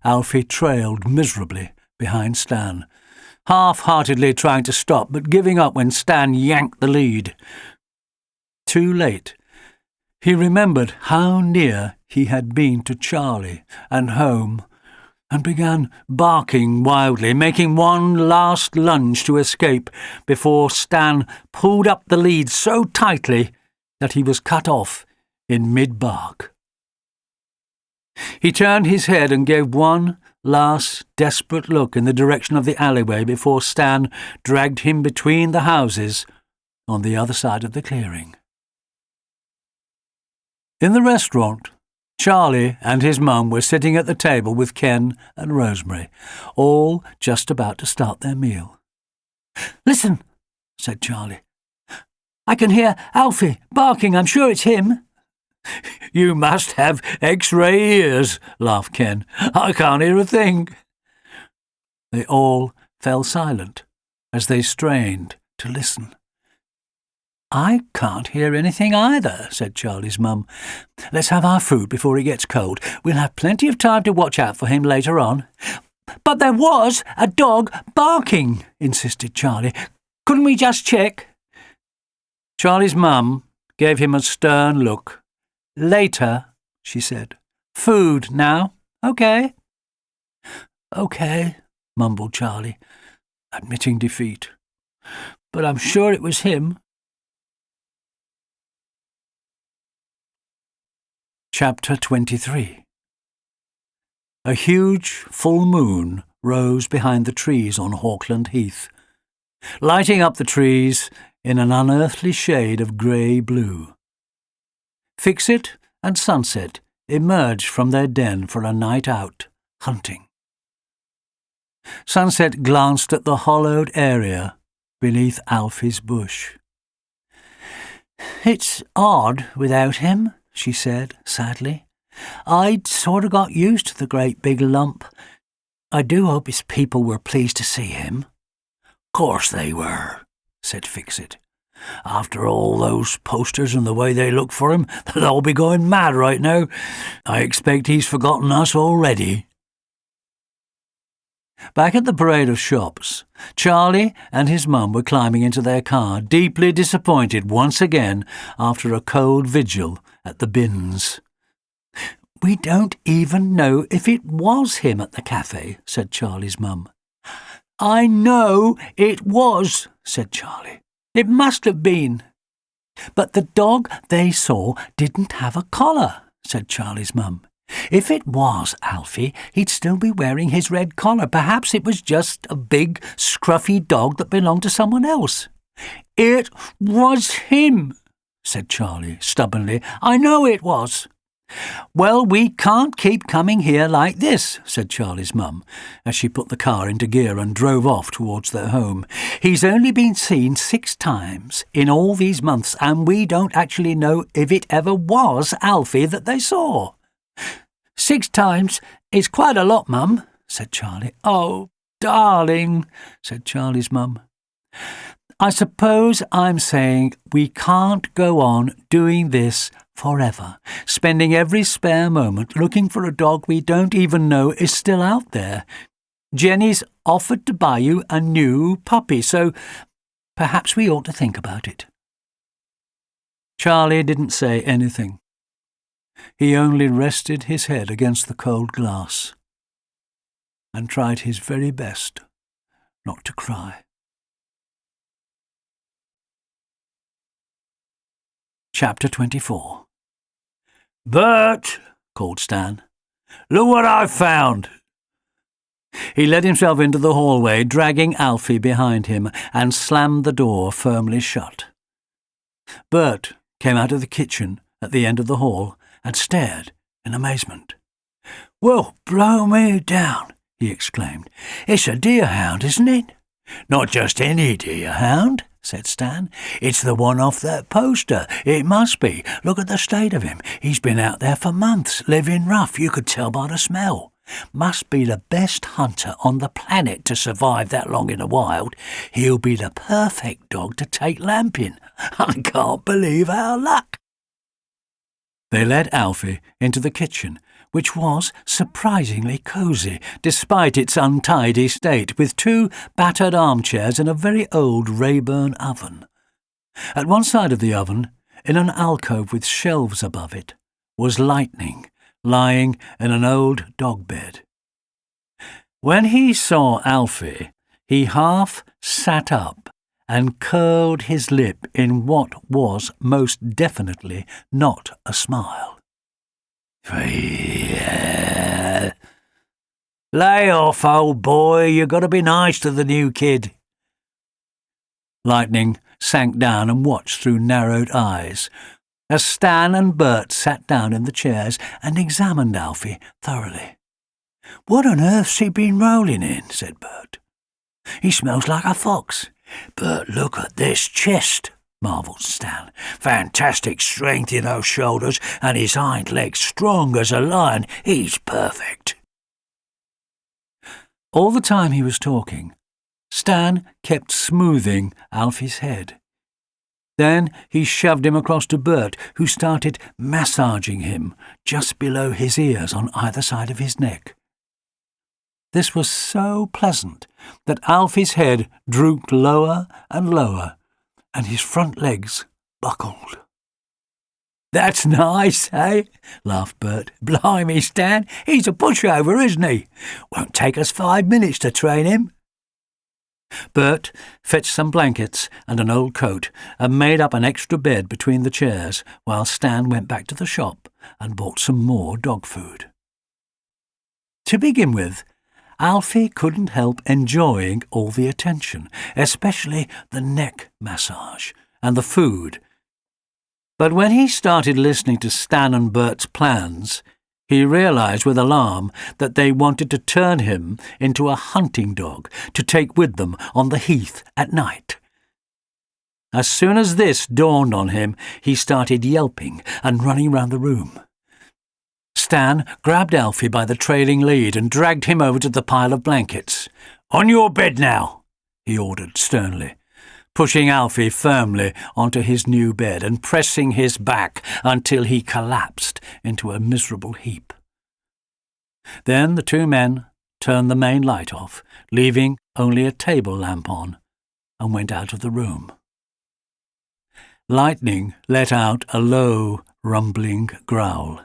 Alfie trailed miserably behind Stan, half-heartedly trying to stop, but giving up when Stan yanked the lead. Too late. He remembered how near he had been to Charlie and home, and began barking wildly, making one last lunge to escape before Stan pulled up the lead so tightly that he was cut off in mid-bark. He turned his head and gave one last desperate look in the direction of the alleyway before Stan dragged him between the houses on the other side of the clearing. In the restaurant, Charlie and his mum were sitting at the table with Ken and Rosemary, all just about to start their meal. "Listen," said Charlie. "I can hear Alfie barking. I'm sure it's him." "You must have X-ray ears," laughed Ken. "I can't hear a thing." They all fell silent as they strained to listen. "I can't hear anything either," said Charlie's mum. "Let's have our food before it gets cold. We'll have plenty of time to watch out for him later on." "But there was a dog barking," insisted Charlie. "Couldn't we just check?" Charlie's mum gave him a stern look. "Later," she said. "Food now, okay?" "Okay," mumbled Charlie, admitting defeat. "But I'm sure it was him." Chapter 23. A huge full moon rose behind the trees on Hawkland Heath, lighting up the trees in an unearthly shade of grey-blue. Fix-It and Sunset emerged from their den for a night out, hunting. Sunset glanced at the hollowed area beneath Alfie's bush. "It's odd without him," she said sadly. "I'd sort of got used to the great big lump. I do hope his people were pleased to see him." "Course they were," said Fix-It. "After all those posters and the way they look for him, they'll all be going mad right now. I expect he's forgotten us already." Back at the parade of shops, Charlie and his mum were climbing into their car, deeply disappointed once again after a cold vigil at the bins. "We don't even know if it was him at the cafe," said Charlie's mum. "I know it was," said Charlie. "It must have been." "But the dog they saw didn't have a collar," said Charlie's mum. "If it was Alfie, he'd still be wearing his red collar. Perhaps it was just a big, scruffy dog that belonged to someone else." "It was him," said Charlie stubbornly. "I know it was." "Well, we can't keep coming here like this," said Charlie's mum, as she put the car into gear and drove off towards their home. "He's only been seen 6 times in all these months, and we don't actually know if it ever was Alfie that they saw." 6 times is quite a lot, Mum, said Charlie. Oh, darling, said Charlie's mum. I suppose I'm saying we can't go on doing this forever, spending every spare moment looking for a dog we don't even know is still out there. Jenny's offered to buy you a new puppy, so perhaps we ought to think about it. Charlie didn't say anything. He only rested his head against the cold glass and tried his very best not to cry. Chapter 24. "Bert," called Stan, "look what I've found." He let himself into the hallway, dragging Alfie behind him, and slammed the door firmly shut. Bert came out of the kitchen at the end of the hall and stared in amazement. "Well, blow me down," he exclaimed. "It's a deerhound, isn't it?" "Not just any deerhound," said Stan. "It's the one off that poster. It must be. Look at the state of him. He's been out there for months, living rough. You could tell by the smell. Must be the best hunter on the planet to survive that long in the wild. He'll be the perfect dog to take lamping. I can't believe our luck." They led Alfie into the kitchen, which was surprisingly cosy, despite its untidy state, with 2 battered armchairs and a very old Rayburn oven. At one side of the oven, in an alcove with shelves above it, was Lightning, lying in an old dog bed. When he saw Alfie, he half sat up and curled his lip in what was most definitely not a smile. "Lay off, old boy. You've got to be nice to the new kid." Lightning sank down and watched through narrowed eyes as Stan and Bert sat down in the chairs and examined Alfie thoroughly. "What on earth's he been rolling in?" said Bert. "He smells like a fox." "But look at this chest," marvelled Stan. "Fantastic strength in those shoulders, and his hind legs strong as a lion. He's perfect." All the time he was talking, Stan kept smoothing Alfie's head. Then he shoved him across to Bert, who started massaging him just below his ears on either side of his neck. This was so pleasant that Alfie's head drooped lower and lower, and his front legs buckled. "That's nice, eh?" laughed Bert. "Blimey, Stan, he's a pushover, isn't he? Won't take us 5 minutes to train him." Bert fetched some blankets and an old coat and made up an extra bed between the chairs while Stan went back to the shop and bought some more dog food. To begin with, Alfie couldn't help enjoying all the attention, especially the neck massage and the food. But when he started listening to Stan and Bert's plans, he realized with alarm that they wanted to turn him into a hunting dog to take with them on the heath at night. As soon as this dawned on him, he started yelping and running round the room. Stan grabbed Alfie by the trailing lead and dragged him over to the pile of blankets. "On your bed now," he ordered sternly, pushing Alfie firmly onto his new bed and pressing his back until he collapsed into a miserable heap. Then the 2 men turned the main light off, leaving only a table lamp on, and went out of the room. Lightning let out a low, rumbling growl.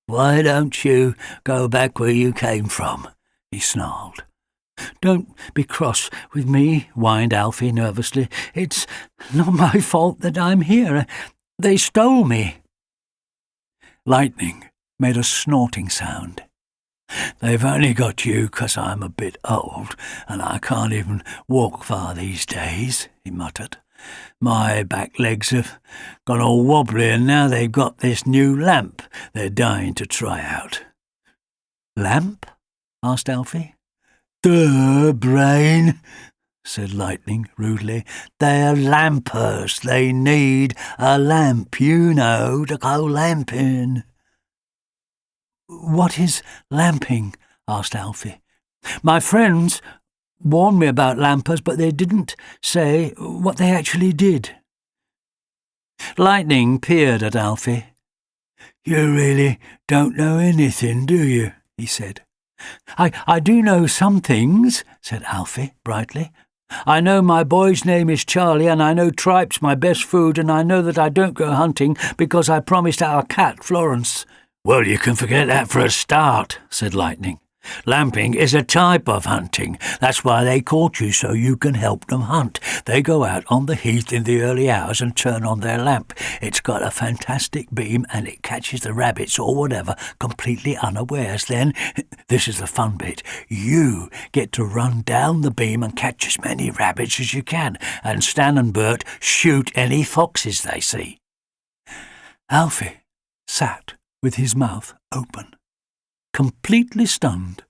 "Why don't you go back where you came from?" he snarled. "Don't be cross with me," whined Alfie nervously. "It's not my fault that I'm here. They stole me." Lightning made a snorting sound. "They've only got you 'cause I'm a bit old, and I can't even walk far these days," he muttered. "My back legs have gone all wobbly, and now they've got this new lamp they're dying to try out." "Lamp?" asked Alfie. "Duh, brain," said Lightning rudely. "They're lampers. They need a lamp, you know, to go lamping." What is lamping? Asked Alfie. My friends warned me about lampers, but they didn't say what they actually did. Lightning peered at Alfie. You really don't know anything, do you? He said. I do know some things, said Alfie brightly. I know my boy's name is Charlie, and I know tripe's my best food, and I know that I don't go hunting because I promised our cat, Florence. Well, you can forget that for a start, said Lightning. Lamping is a type of hunting. That's why they caught you, so you can help them hunt. They go out on the heath in the early hours and turn on their lamp. It's got a fantastic beam and it catches the rabbits or whatever completely unawares. Then, this is the fun bit, you get to run down the beam and catch as many rabbits as you can, and Stan and Bert shoot any foxes they see. Alfie sat with his mouth open, completely stunned.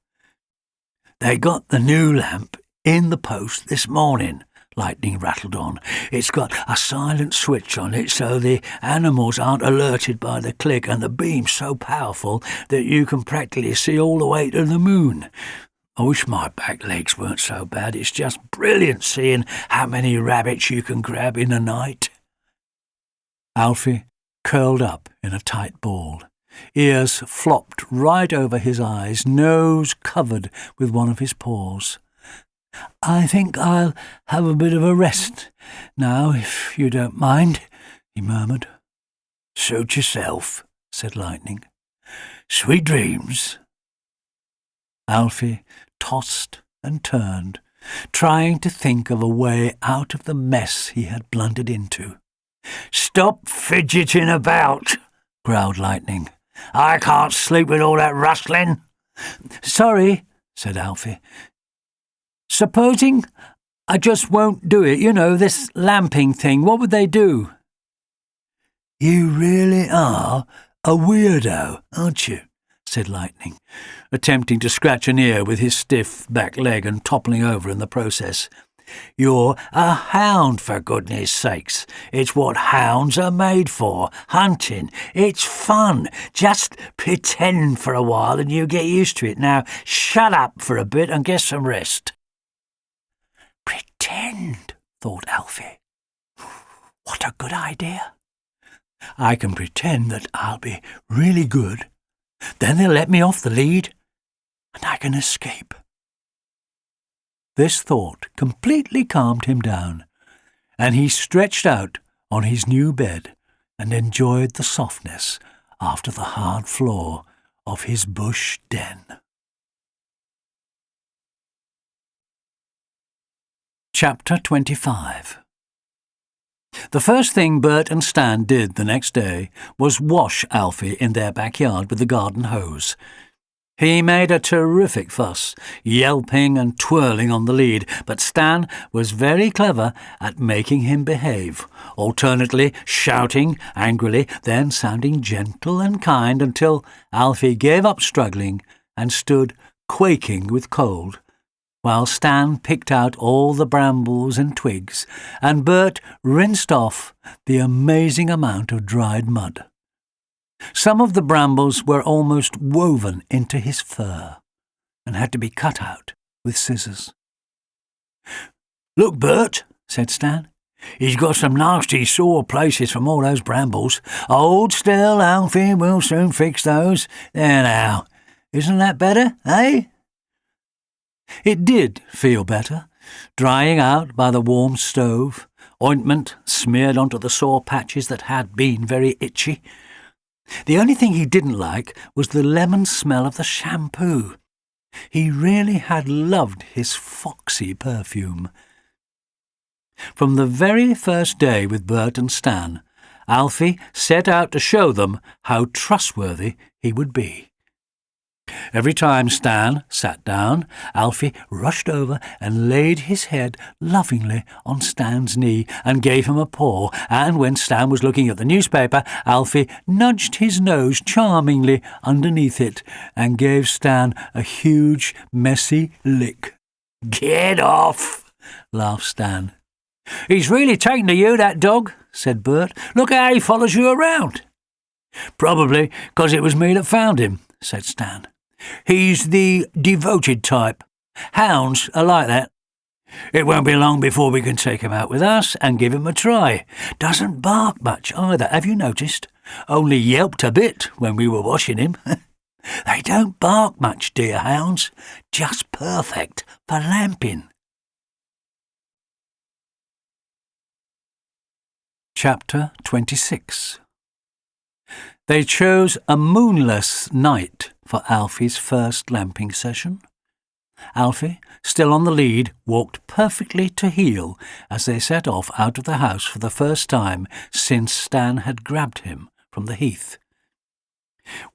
They got the new lamp in the post this morning, Lightning rattled on. It's got a silent switch on it so the animals aren't alerted by the click, and the beam's so powerful that you can practically see all the way to the moon. I wish my back legs weren't so bad. It's just brilliant seeing how many rabbits you can grab in a night. Alfie curled up in a tight ball. Ears flopped right over his eyes, nose covered with one of his paws. I think I'll have a bit of a rest now, if you don't mind, he murmured. Suit yourself, said Lightning. Sweet dreams. Alfie tossed and turned, trying to think of a way out of the mess he had blundered into. Stop fidgeting about, growled Lightning. I can't sleep with all that rustling. Sorry, said Alfie. Supposing I just won't do it, this lamping thing, what would they do? You really are a weirdo, aren't you? Said Lightning, attempting to scratch an ear with his stiff back leg and toppling over in the process. You're a hound, for goodness sakes. It's what hounds are made for, hunting. It's fun. Just pretend for a while and you get used to it. Now, shut up for a bit and get some rest. Pretend, thought Alfie. What a good idea. I can pretend that I'll be really good. Then they'll let me off the lead, and I can escape. This thought completely calmed him down, and he stretched out on his new bed and enjoyed the softness after the hard floor of his bush den. Chapter 25. The first thing Bert and Stan did the next day was wash Alfie in their backyard with the garden hose. He made a terrific fuss, yelping and twirling on the lead, but Stan was very clever at making him behave, alternately shouting angrily, then sounding gentle and kind until Alfie gave up struggling and stood quaking with cold, while Stan picked out all the brambles and twigs, and Bert rinsed off the amazing amount of dried mud. Some of the brambles were almost woven into his fur and had to be cut out with scissors. Look, Bert, said Stan. He's got some nasty sore places from all those brambles. Hold still, Alfie, we'll soon fix those. There now. Isn't that better, eh? It did feel better, drying out by the warm stove, ointment smeared onto the sore patches that had been very itchy. The only thing he didn't like was the lemon smell of the shampoo. He really had loved his foxy perfume. From the very first day with Bert and Stan, Alfie set out to show them how trustworthy he would be. Every time Stan sat down, Alfie rushed over and laid his head lovingly on Stan's knee and gave him a paw, and when Stan was looking at the newspaper, Alfie nudged his nose charmingly underneath it and gave Stan a huge, messy lick. "Get off!" laughed Stan. "He's really taken to you, that dog," said Bert. "Look how he follows you around." "Probably 'cause it was me that found him," said Stan. "He's the devoted type. Hounds are like that. It won't be long before we can take him out with us and give him a try. Doesn't bark much either, have you noticed? Only yelped a bit when we were washing him. They don't bark much, deerhounds. Just perfect for lamping." Chapter 26. They chose a moonless night for Alfie's first lamping session. Alfie, still on the lead, walked perfectly to heel as they set off out of the house for the first time since Stan had grabbed him from the heath.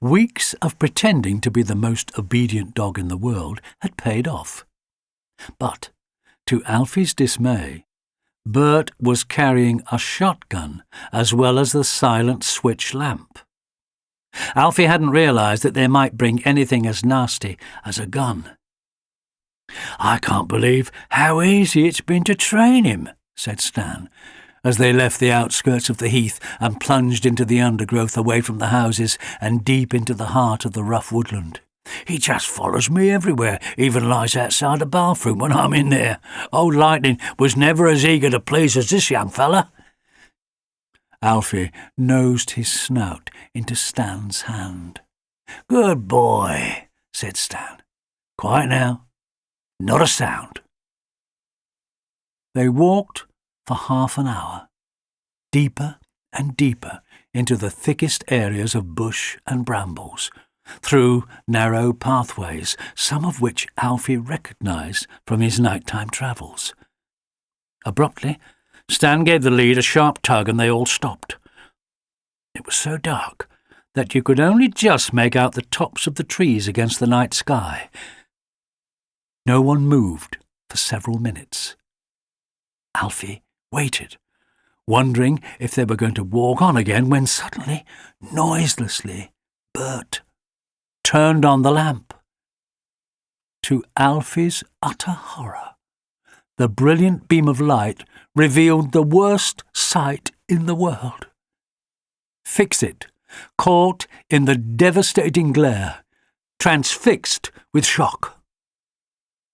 Weeks of pretending to be the most obedient dog in the world had paid off. But, to Alfie's dismay, Bert was carrying a shotgun as well as the silent switch lamp. Alfie hadn't realised that they might bring anything as nasty as a gun. "I can't believe how easy it's been to train him," said Stan, as they left the outskirts of the heath and plunged into the undergrowth away from the houses and deep into the heart of the rough woodland. "He just follows me everywhere, even lies outside the bathroom when I'm in there. Old Lightning was never as eager to please as this young fella." Alfie nosed his snout into Stan's hand. "Good boy," said Stan. "Quiet now. Not a sound." They walked for half an hour, deeper and deeper into the thickest areas of bush and brambles, through narrow pathways, some of which Alfie recognised from his nighttime travels. Abruptly, Stan gave the lead a sharp tug and they all stopped. It was so dark that you could only just make out the tops of the trees against the night sky. No one moved for several minutes. Alfie waited, wondering if they were going to walk on again, when suddenly, noiselessly, Bert turned on the lamp. To Alfie's utter horror, the brilliant beam of light revealed the worst sight in the world. Fix-It, caught in the devastating glare, transfixed with shock.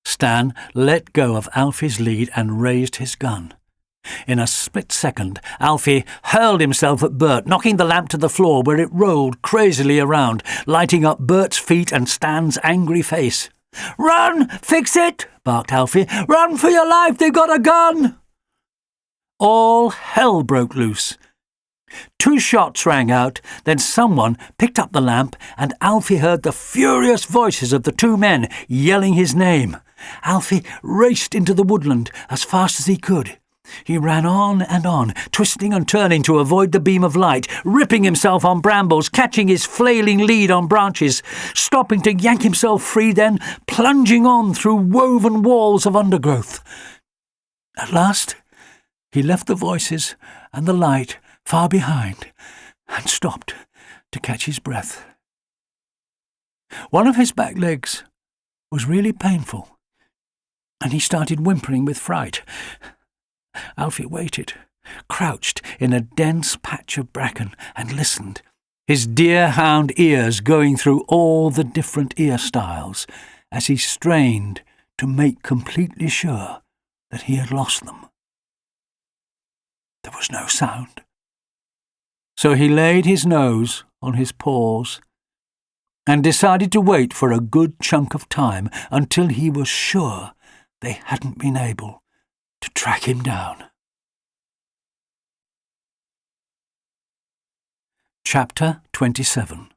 Stan let go of Alfie's lead and raised his gun. In a split second, Alfie hurled himself at Bert, knocking the lamp to the floor where it rolled crazily around, lighting up Bert's feet and Stan's angry face. "Run, Fix-It!" barked Alfie. "Run for your life, they've got a gun!" All hell broke loose. 2 shots rang out, then someone picked up the lamp and Alfie heard the furious voices of the 2 men yelling his name. Alfie raced into the woodland as fast as he could. He ran on and on, twisting and turning to avoid the beam of light, ripping himself on brambles, catching his flailing lead on branches, stopping to yank himself free, then plunging on through woven walls of undergrowth. At last, he left the voices and the light far behind and stopped to catch his breath. One of his back legs was really painful, and he started whimpering with fright. Alfie waited, crouched in a dense patch of bracken, and listened, his deerhound ears going through all the different ear styles as he strained to make completely sure that he had lost them. There was no sound. So he laid his nose on his paws and decided to wait for a good chunk of time until he was sure they hadn't been able to track him down. Chapter 27.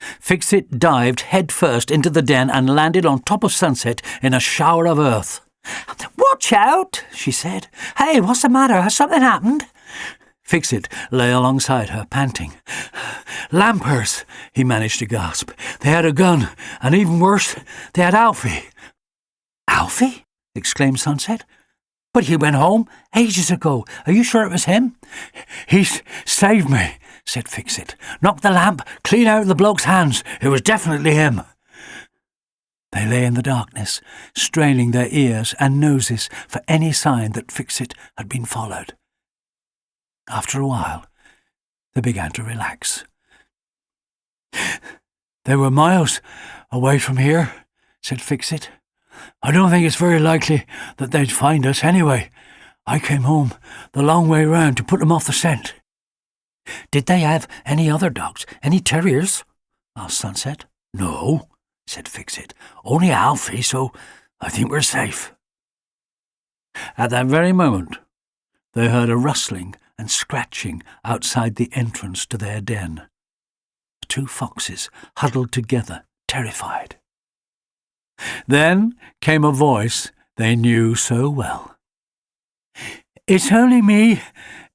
Fix-It dived headfirst into the den and landed on top of Sunset in a shower of earth. "Watch out," she said. "Hey, what's the matter? Has something happened?" Fix-It lay alongside her, panting. "Lampers," he managed to gasp. "They had a gun, and even worse, they had Alfie." "Alfie?" exclaimed Sunset. "But he went home ages ago. Are you sure it was him?" "He's saved me," said Fix-It. "Knocked the lamp clean out of the bloke's hands. It was definitely him." They lay in the darkness, straining their ears and noses for any sign that Fix-It had been followed. After a while, they began to relax. They were miles away from here, said Fix-It. I don't think it's very likely that they'd find us anyway. I came home the long way round to put them off the scent. Did they have any other dogs? Any terriers? Asked Sunset. No, said Fix-It. Only Alfie, so I think we're safe. At that very moment, they heard a rustling and scratching outside the entrance to their den. The two foxes huddled together, terrified. Then came a voice they knew so well. It's only me.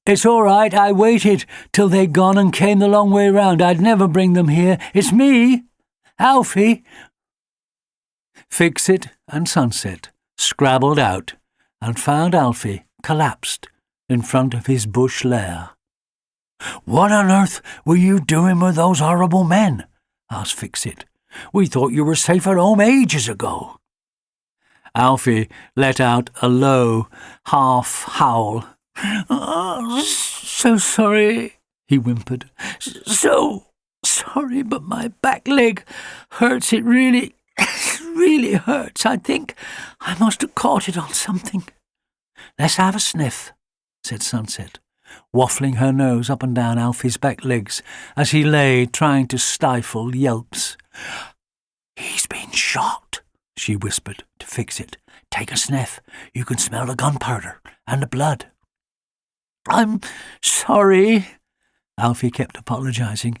It's all right. I waited till they'd gone and came the long way round. I'd never bring them here. It's me, Alfie. Fix-It and Sunset scrabbled out and found Alfie collapsed in front of his bush lair. What on earth were you doing with those horrible men? Asked Fix-It. We thought you were safe at home ages ago. Alfie let out a low, half howl. Oh, so sorry, he whimpered. So sorry, but my back leg hurts. It really hurts. I think I must have caught it on something. Let's have a sniff, said Sunset, waffling her nose up and down Alfie's back legs as he lay trying to stifle yelps. He's been shot, she whispered to Fix-It. Take a sniff. You can smell the gunpowder and the blood. I'm sorry, Alfie kept apologizing.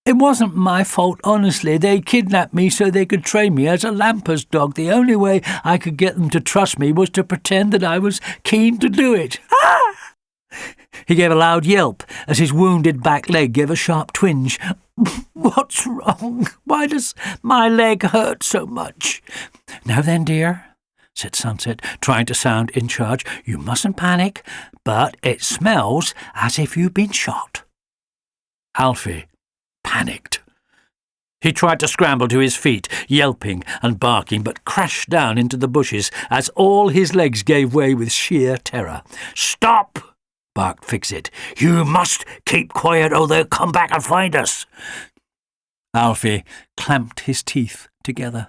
It wasn't my fault, honestly. They kidnapped me so they could train me as a lamper's dog. The only way I could get them to trust me was to pretend that I was keen to do it. Ah! He gave a loud yelp as his wounded back leg gave a sharp twinge. What's wrong? Why does my leg hurt so much? Now then, dear, said Sunset, trying to sound in charge, you mustn't panic, but it smells as if you've been shot. Alfie panicked. He tried to scramble to his feet, yelping and barking, but crashed down into the bushes as all his legs gave way with sheer terror. Stop! Barked Fix-It. You must keep quiet or they'll come back and find us. Alfie clamped his teeth together.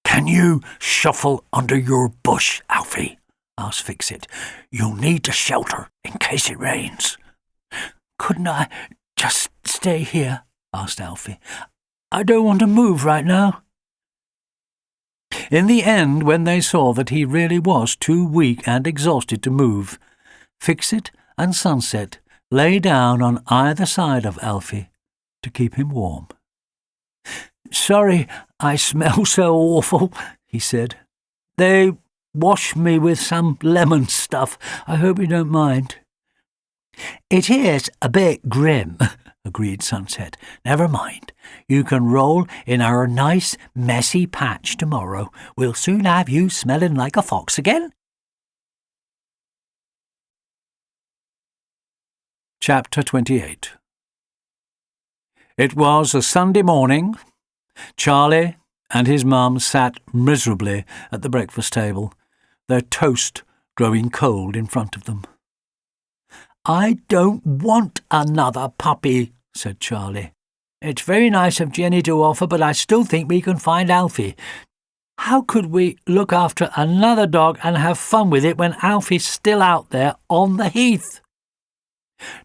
Can you shuffle under your bush, Alfie? Asked Fix-It. You'll need to shelter in case it rains. Couldn't I just stay here? Asked Alfie. I don't want to move right now. In the end, when they saw that he really was too weak and exhausted to move, Fix-It and Sunset lay down on either side of Alfie to keep him warm. Sorry I smell so awful, he said. They washed me with some lemon stuff. I hope you don't mind. It is a bit grim, agreed Sunset. Never mind. You can roll in our nice, messy patch tomorrow. We'll soon have you smelling like a fox again. Chapter 28. It was a Sunday morning. Charlie and his mum sat miserably at the breakfast table, their toast growing cold in front of them. I don't want another puppy, said Charlie. It's very nice of Jenny to offer, but I still think we can find Alfie. How could we look after another dog and have fun with it when Alfie's still out there on the heath?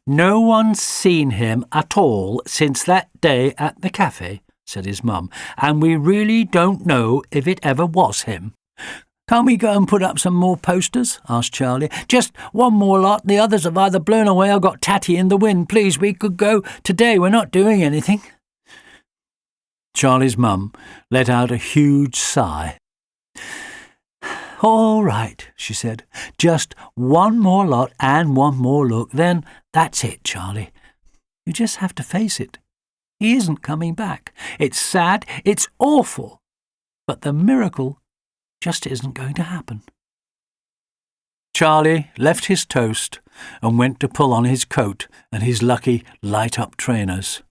No one's seen him at all since that day at the cafe, said his mum, and we really don't know if it ever was him. Can't we go and put up some more posters? Asked Charlie. Just one more lot. The others have either blown away or got tatty in the wind. Please, we could go today. We're not doing anything. Charlie's mum let out a huge sigh. All right, she said. Just one more lot and one more look. Then that's it, Charlie. You just have to face it. He isn't coming back. It's sad, it's awful, but the miracle just isn't going to happen. Charlie left his toast and went to pull on his coat and his lucky light-up trainers.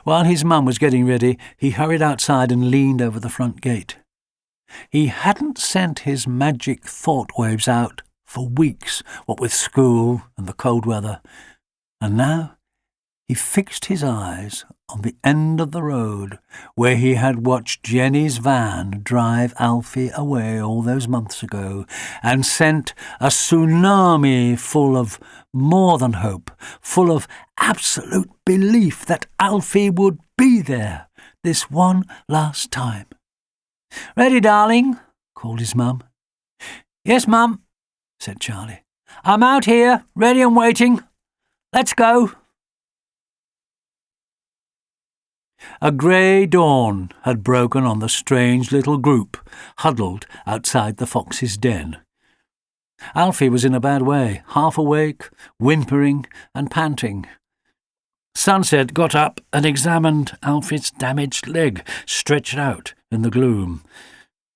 While his mum was getting ready, he hurried outside and leaned over the front gate. He hadn't sent his magic thought waves out for weeks, what with school and the cold weather, and now he fixed his eyes on the end of the road where he had watched Jenny's van drive Alfie away all those months ago and sent a tsunami full of more than hope, full of absolute belief that Alfie would be there this one last time. "Ready, darling?" called his mum. "Yes, Mum," said Charlie. "I'm out here, ready and waiting. Let's go." A grey dawn had broken on the strange little group huddled outside the fox's den. Alfie was in a bad way, half awake, whimpering and panting. Sunset got up and examined Alfie's damaged leg, stretched out in the gloom.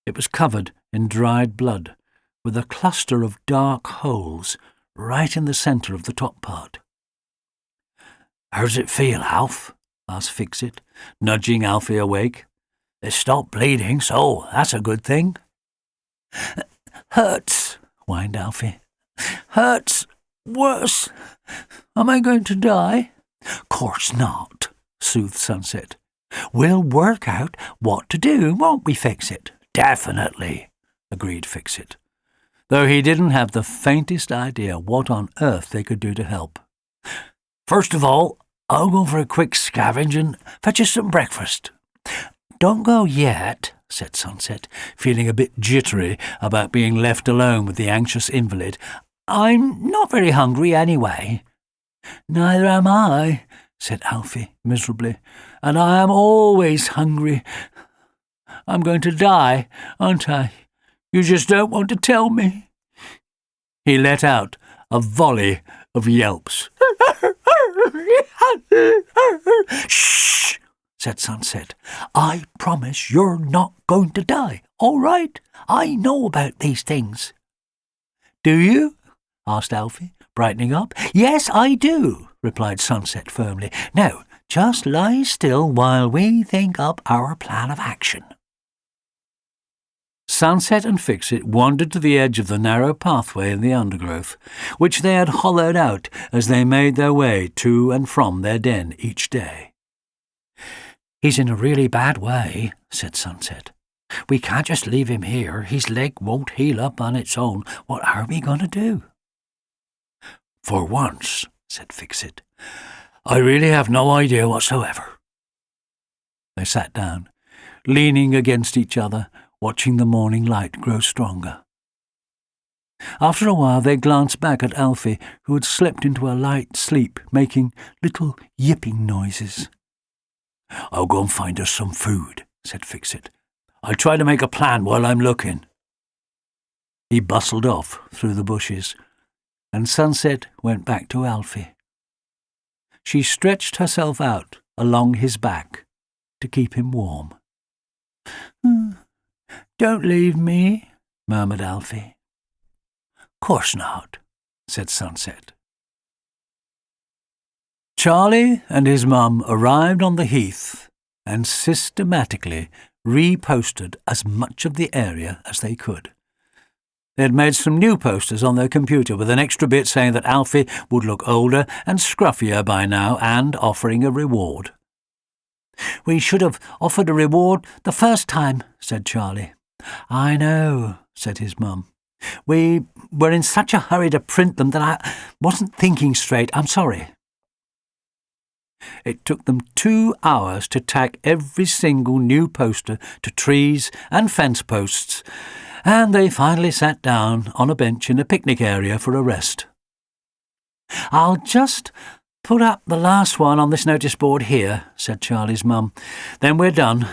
It was covered in dried blood, with a cluster of dark holes right in the centre of the top part. "How's it feel, Alf?" asked Fix-It, nudging Alfie awake. "It stopped bleeding, so that's a good thing." "Hurts," whined Alfie. "Hurts worse. Am I going to die?" "Course not," soothed Sunset. "We'll work out what to do, won't we, Fix-It?" "Definitely," agreed Fix-It, though he didn't have the faintest idea what on earth they could do to help. "First of all, I'll go for a quick scavenge and fetch us some breakfast." "Don't go yet," said Sunset, feeling a bit jittery about being left alone with the anxious invalid. "I'm not very hungry anyway." "Neither am I," said Alfie miserably, "and I am always hungry. I'm going to die, aren't I? You just don't want to tell me." He let out a volley of yelps. "Shh," said Sunset. "I promise you're not going to die, all right? I know about these things." "Do you?" asked Alfie, brightening up. "Yes, I do," replied Sunset firmly. "Now, just lie still while we think up our plan of action." Sunset and Fix-It wandered to the edge of the narrow pathway in the undergrowth, which they had hollowed out as they made their way to and from their den each day. "He's in a really bad way," said Sunset. "We can't just leave him here. His leg won't heal up on its own. What are we going to do?" "For once," said Fix-It, "I really have no idea whatsoever." They sat down, leaning against each other, watching the morning light grow stronger. After a while they glanced back at Alfie, who had slipped into a light sleep, making little yipping noises. "I'll go and find us some food," said Fix-It. "I'll try to make a plan while I'm looking." He bustled off through the bushes, and Sunset went back to Alfie. She stretched herself out along his back to keep him warm. "Don't leave me," murmured Alfie. "Course not," said Sunset. Charlie and his mum arrived on the heath and systematically reposted as much of the area as they could. They had made some new posters on their computer with an extra bit saying that Alfie would look older and scruffier by now and offering a reward. "We should have offered a reward the first time," said Charlie. "I know," said his mum. "We were in such a hurry to print them that I wasn't thinking straight. I'm sorry." It took them 2 hours to tack every single new poster to trees and fence posts, and they finally sat down on a bench in a picnic area for a rest. "I'll just put up the last one on this notice board here," said Charlie's mum. "Then we're done."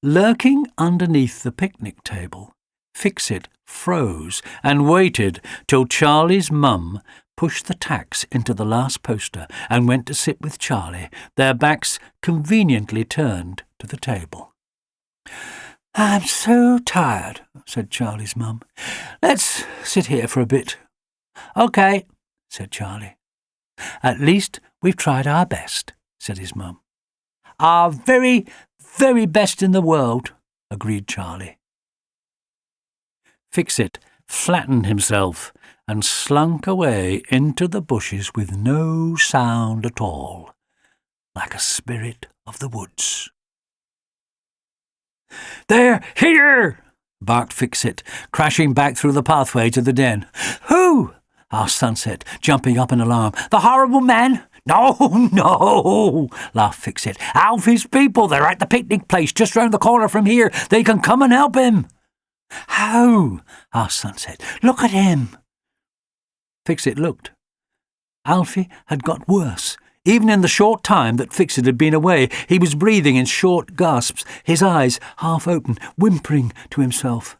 Lurking underneath the picnic table, Fix-It froze and waited till Charlie's mum pushed the tacks into the last poster and went to sit with Charlie, their backs conveniently turned to the table. "I'm so tired," said Charlie's mum. "Let's sit here for a bit." "OK," said Charlie. "At least we've tried our best," said his mum. "Our very, very best in the world," agreed Charlie. Fix-It flattened himself and slunk away into the bushes with no sound at all. like a spirit of the woods. "They're here!" barked Fix-It, crashing back through the pathway to the den. "Who?" asked Sunset, jumping up in alarm. "The horrible man?" "No, no," laughed Fix-It. "Alfie's people. They're at the picnic place just round the corner from here. They can come and help him." "How?" asked Sunset. "Look at him." Fix-It looked. Alfie had got worse. Even in the short time that Fix-It had been away, he was breathing in short gasps, his eyes half open, whimpering to himself.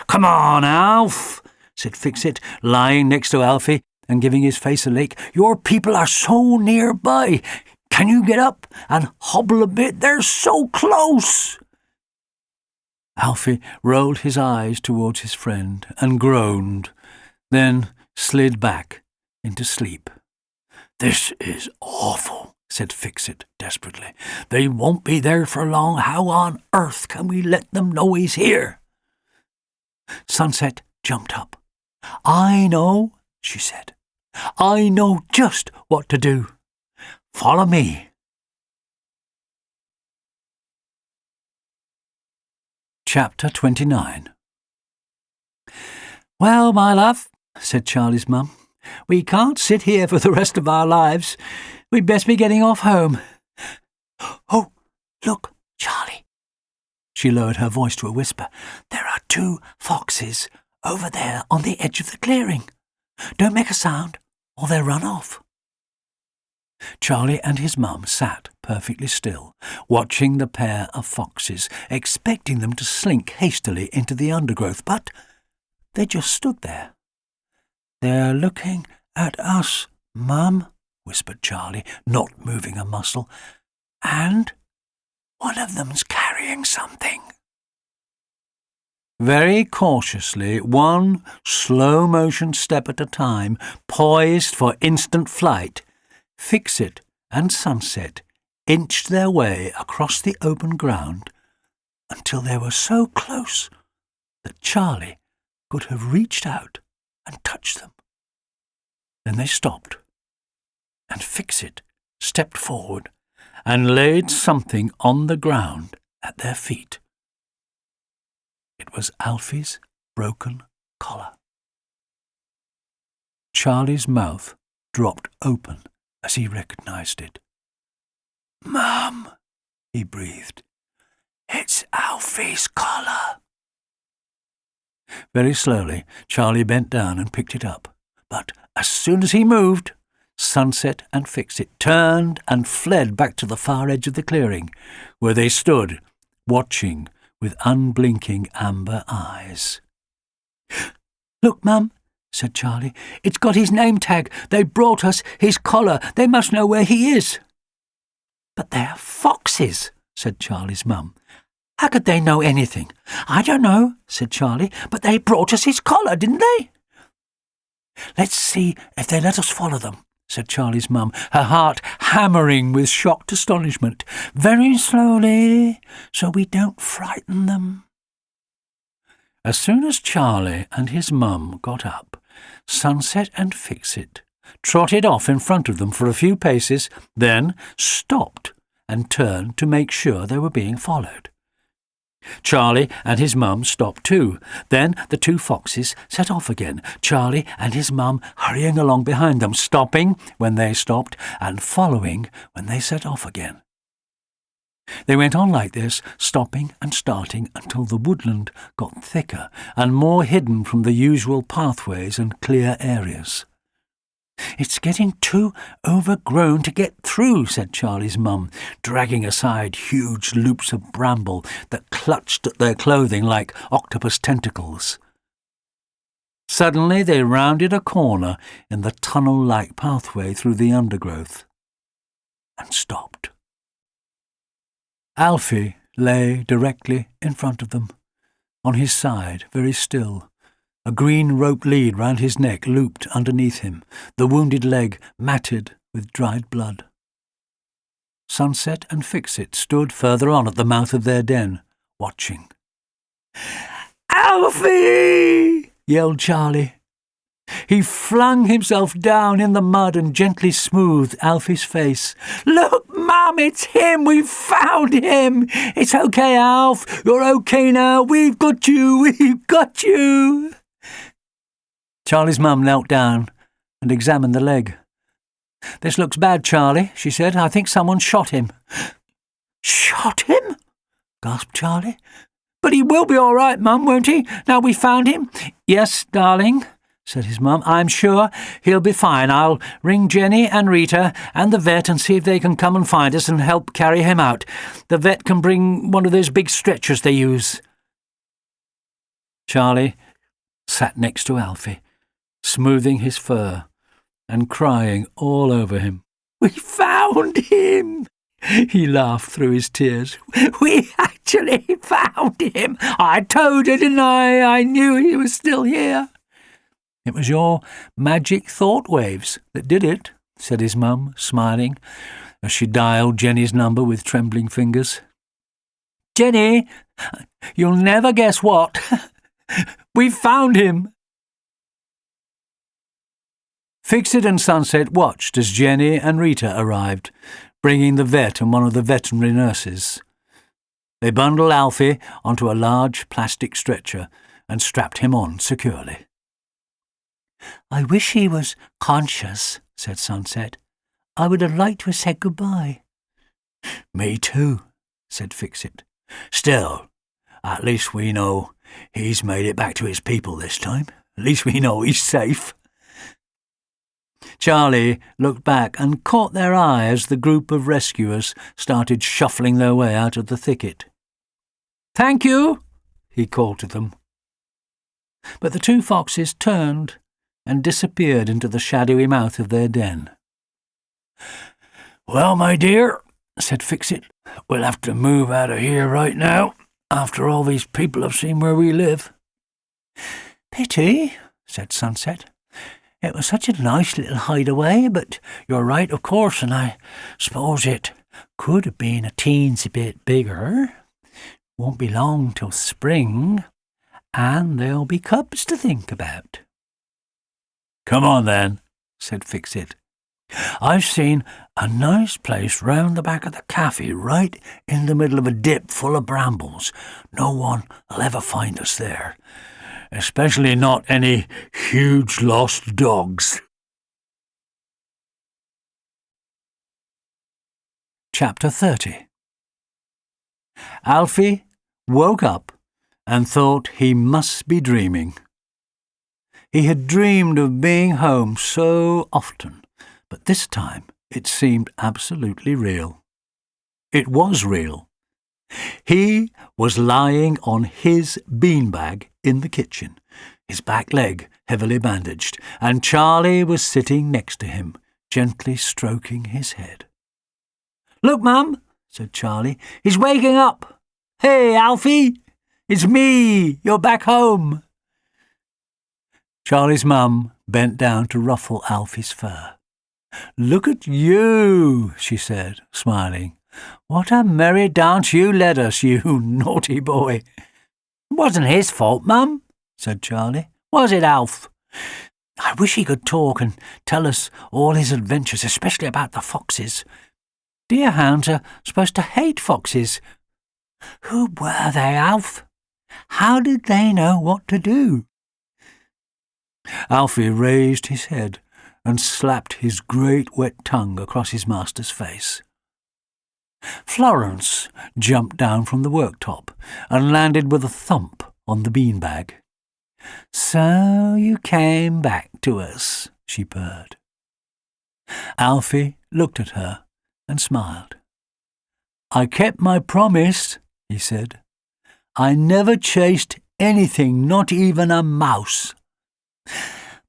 "Come on, Alf," said Fix-It, lying next to Alfie and giving his face a lick. "Your people are so nearby. Can you get up and hobble a bit? They're so close." Alfie rolled his eyes towards his friend and groaned, then slid back into sleep. "This is awful," said Fix-It desperately. "They won't be there for long. How on earth can we let them know he's here?" Sunset jumped up. "I know," she said. "I know just what to do. Follow me." Chapter 29. "Well, my love," said Charlie's mum, "we can't sit here for the rest of our lives. We'd best be getting off home." "Oh, look, Charlie." She lowered her voice to a whisper. "There are 2 foxes over there on the edge of the clearing. Don't make a sound, or they'll run off." Charlie and his mum sat perfectly still, watching the pair of foxes, expecting them to slink hastily into the undergrowth, but they just stood there. "They're looking at us, Mum," whispered Charlie, not moving a muscle, "and one of them's carrying something." Very cautiously, one slow-motion step at a time, poised for instant flight, Fix-It and Sunset inched their way across the open ground until they were so close that Charlie could have reached out and touched them. Then they stopped, and Fix-It stepped forward and laid something on the ground at their feet. It was Alfie's broken collar. Charlie's mouth dropped open as he recognized it. "Mum," he breathed, "it's Alfie's collar." Very slowly, Charlie bent down and picked it up, but as soon as he moved, Sunset and Fix-It turned and fled back to the far edge of the clearing, where they stood, watching with unblinking amber eyes. "Look, Mum," said Charlie, "it's got his name tag. They brought us his collar. They must know where he is." "But they're foxes," said Charlie's mum. "How could they know anything?" "I don't know," said Charlie, "but they brought us his collar, didn't they?" "Let's see if they let us follow them," said Charlie's mum, her heart hammering with shocked astonishment. "Very slowly, so we don't frighten them." As soon as Charlie and his mum got up, Sunset and Fix-It trotted off in front of them for a few paces, then stopped and turned to make sure they were being followed. Charlie and his mum stopped too. Then the 2 foxes set off again, Charlie and his mum hurrying along behind them, stopping when they stopped and following when they set off again. They went on like this, stopping and starting until the woodland got thicker and more hidden from the usual pathways and clear areas. "It's getting too overgrown to get through," said Charlie's mum, dragging aside huge loops of bramble that clutched at their clothing like octopus tentacles. Suddenly they rounded a corner in the tunnel-like pathway through the undergrowth and stopped. Alfie lay directly in front of them, on his side, very still, a green rope lead round his neck looped underneath him, the wounded leg matted with dried blood. Sunset and Fix-It stood further on at the mouth of their den, watching. "Alfie!" yelled Charlie. He flung himself down in the mud and gently smoothed Alfie's face. "Look, Mum, it's him! We've found him! It's okay, Alf! You're okay now! We've got you! We've got you!" Charlie's mum knelt down and examined the leg. "This looks bad, Charlie," she said. "I think someone shot him." "Shot him?" gasped Charlie. "But he will be all right, Mum, won't he, now we found him?" "Yes, darling," said his mum. "I'm sure he'll be fine. I'll ring Jenny and Rita and the vet and see if they can come and find us and help carry him out. The vet can bring one of those big stretchers they use." Charlie sat next to Alfie, smoothing his fur and crying all over him. "We found him!" He laughed through his tears. "We actually found him! I told you, didn't I? I knew he was still here." "It was your magic thought waves that did it," said his mum, smiling, as she dialed Jenny's number with trembling fingers. "Jenny, you'll never guess what. We've found him." Fix-It and Sunset watched as Jenny and Rita arrived, bringing the vet and one of the veterinary nurses. They bundled Alfie onto a large plastic stretcher and strapped him on securely. "I wish he was conscious," said Sunset. "I would have liked to have said goodbye." "Me too," said Fix-It. "Still, at least we know he's made it back to his people this time. At least we know he's safe." Charlie looked back and caught their eye as the group of rescuers started shuffling their way out of the thicket. "Thank you," he called to them. But the two foxes turned and disappeared into the shadowy mouth of their den. "Well, my dear," said Fix-It, "we'll have to move out of here right now, after all these people have seen where we live." "Pity," said Sunset. "It was such a nice little hideaway, but you're right, of course, and I suppose it could have been a teensy bit bigger. Won't be long till spring, and there'll be cubs to think about." "Come on, then," said Fix-It. "I've seen a nice place round the back of the cafe, right in the middle of a dip full of brambles. No one will ever find us there. Especially not any huge lost dogs." Chapter 30. Alfie woke up and thought he must be dreaming. He had dreamed of being home so often, but this time it seemed absolutely real. It was real. He was lying on his beanbag in the kitchen, his back leg heavily bandaged, and Charlie was sitting next to him, gently stroking his head. "Look, Mum," said Charlie, "he's waking up. Hey, Alfie, it's me. You're back home." Charlie's mum bent down to ruffle Alfie's fur. "Look at you," she said, smiling. "What a merry dance you led us, you naughty boy." "It wasn't his fault, Mum," said Charlie. "Was it, Alf? I wish he could talk and tell us all his adventures, especially about the foxes. Deerhounds are supposed to hate foxes. Who were they, Alf? How did they know what to do?" Alfie raised his head and slapped his great wet tongue across his master's face. Florence jumped down from the worktop and landed with a thump on the beanbag. "So you came back to us," she purred. Alfie looked at her and smiled. "I kept my promise," he said. "I never chased anything, not even a mouse."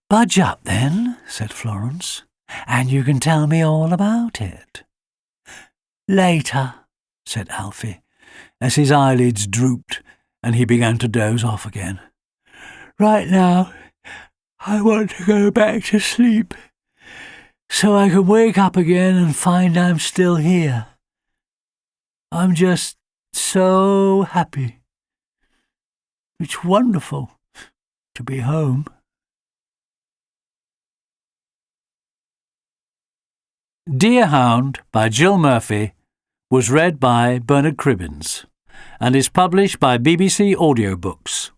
"Budge up, then," said Florence, "and you can tell me all about it." "Later," said Alfie, as his eyelids drooped and he began to doze off again. "Right now, I want to go back to sleep, so I can wake up again and find I'm still here. I'm just so happy. It's wonderful to be home." Deerhound by Jill Murphy was read by Bernard Cribbins and is published by BBC Audiobooks.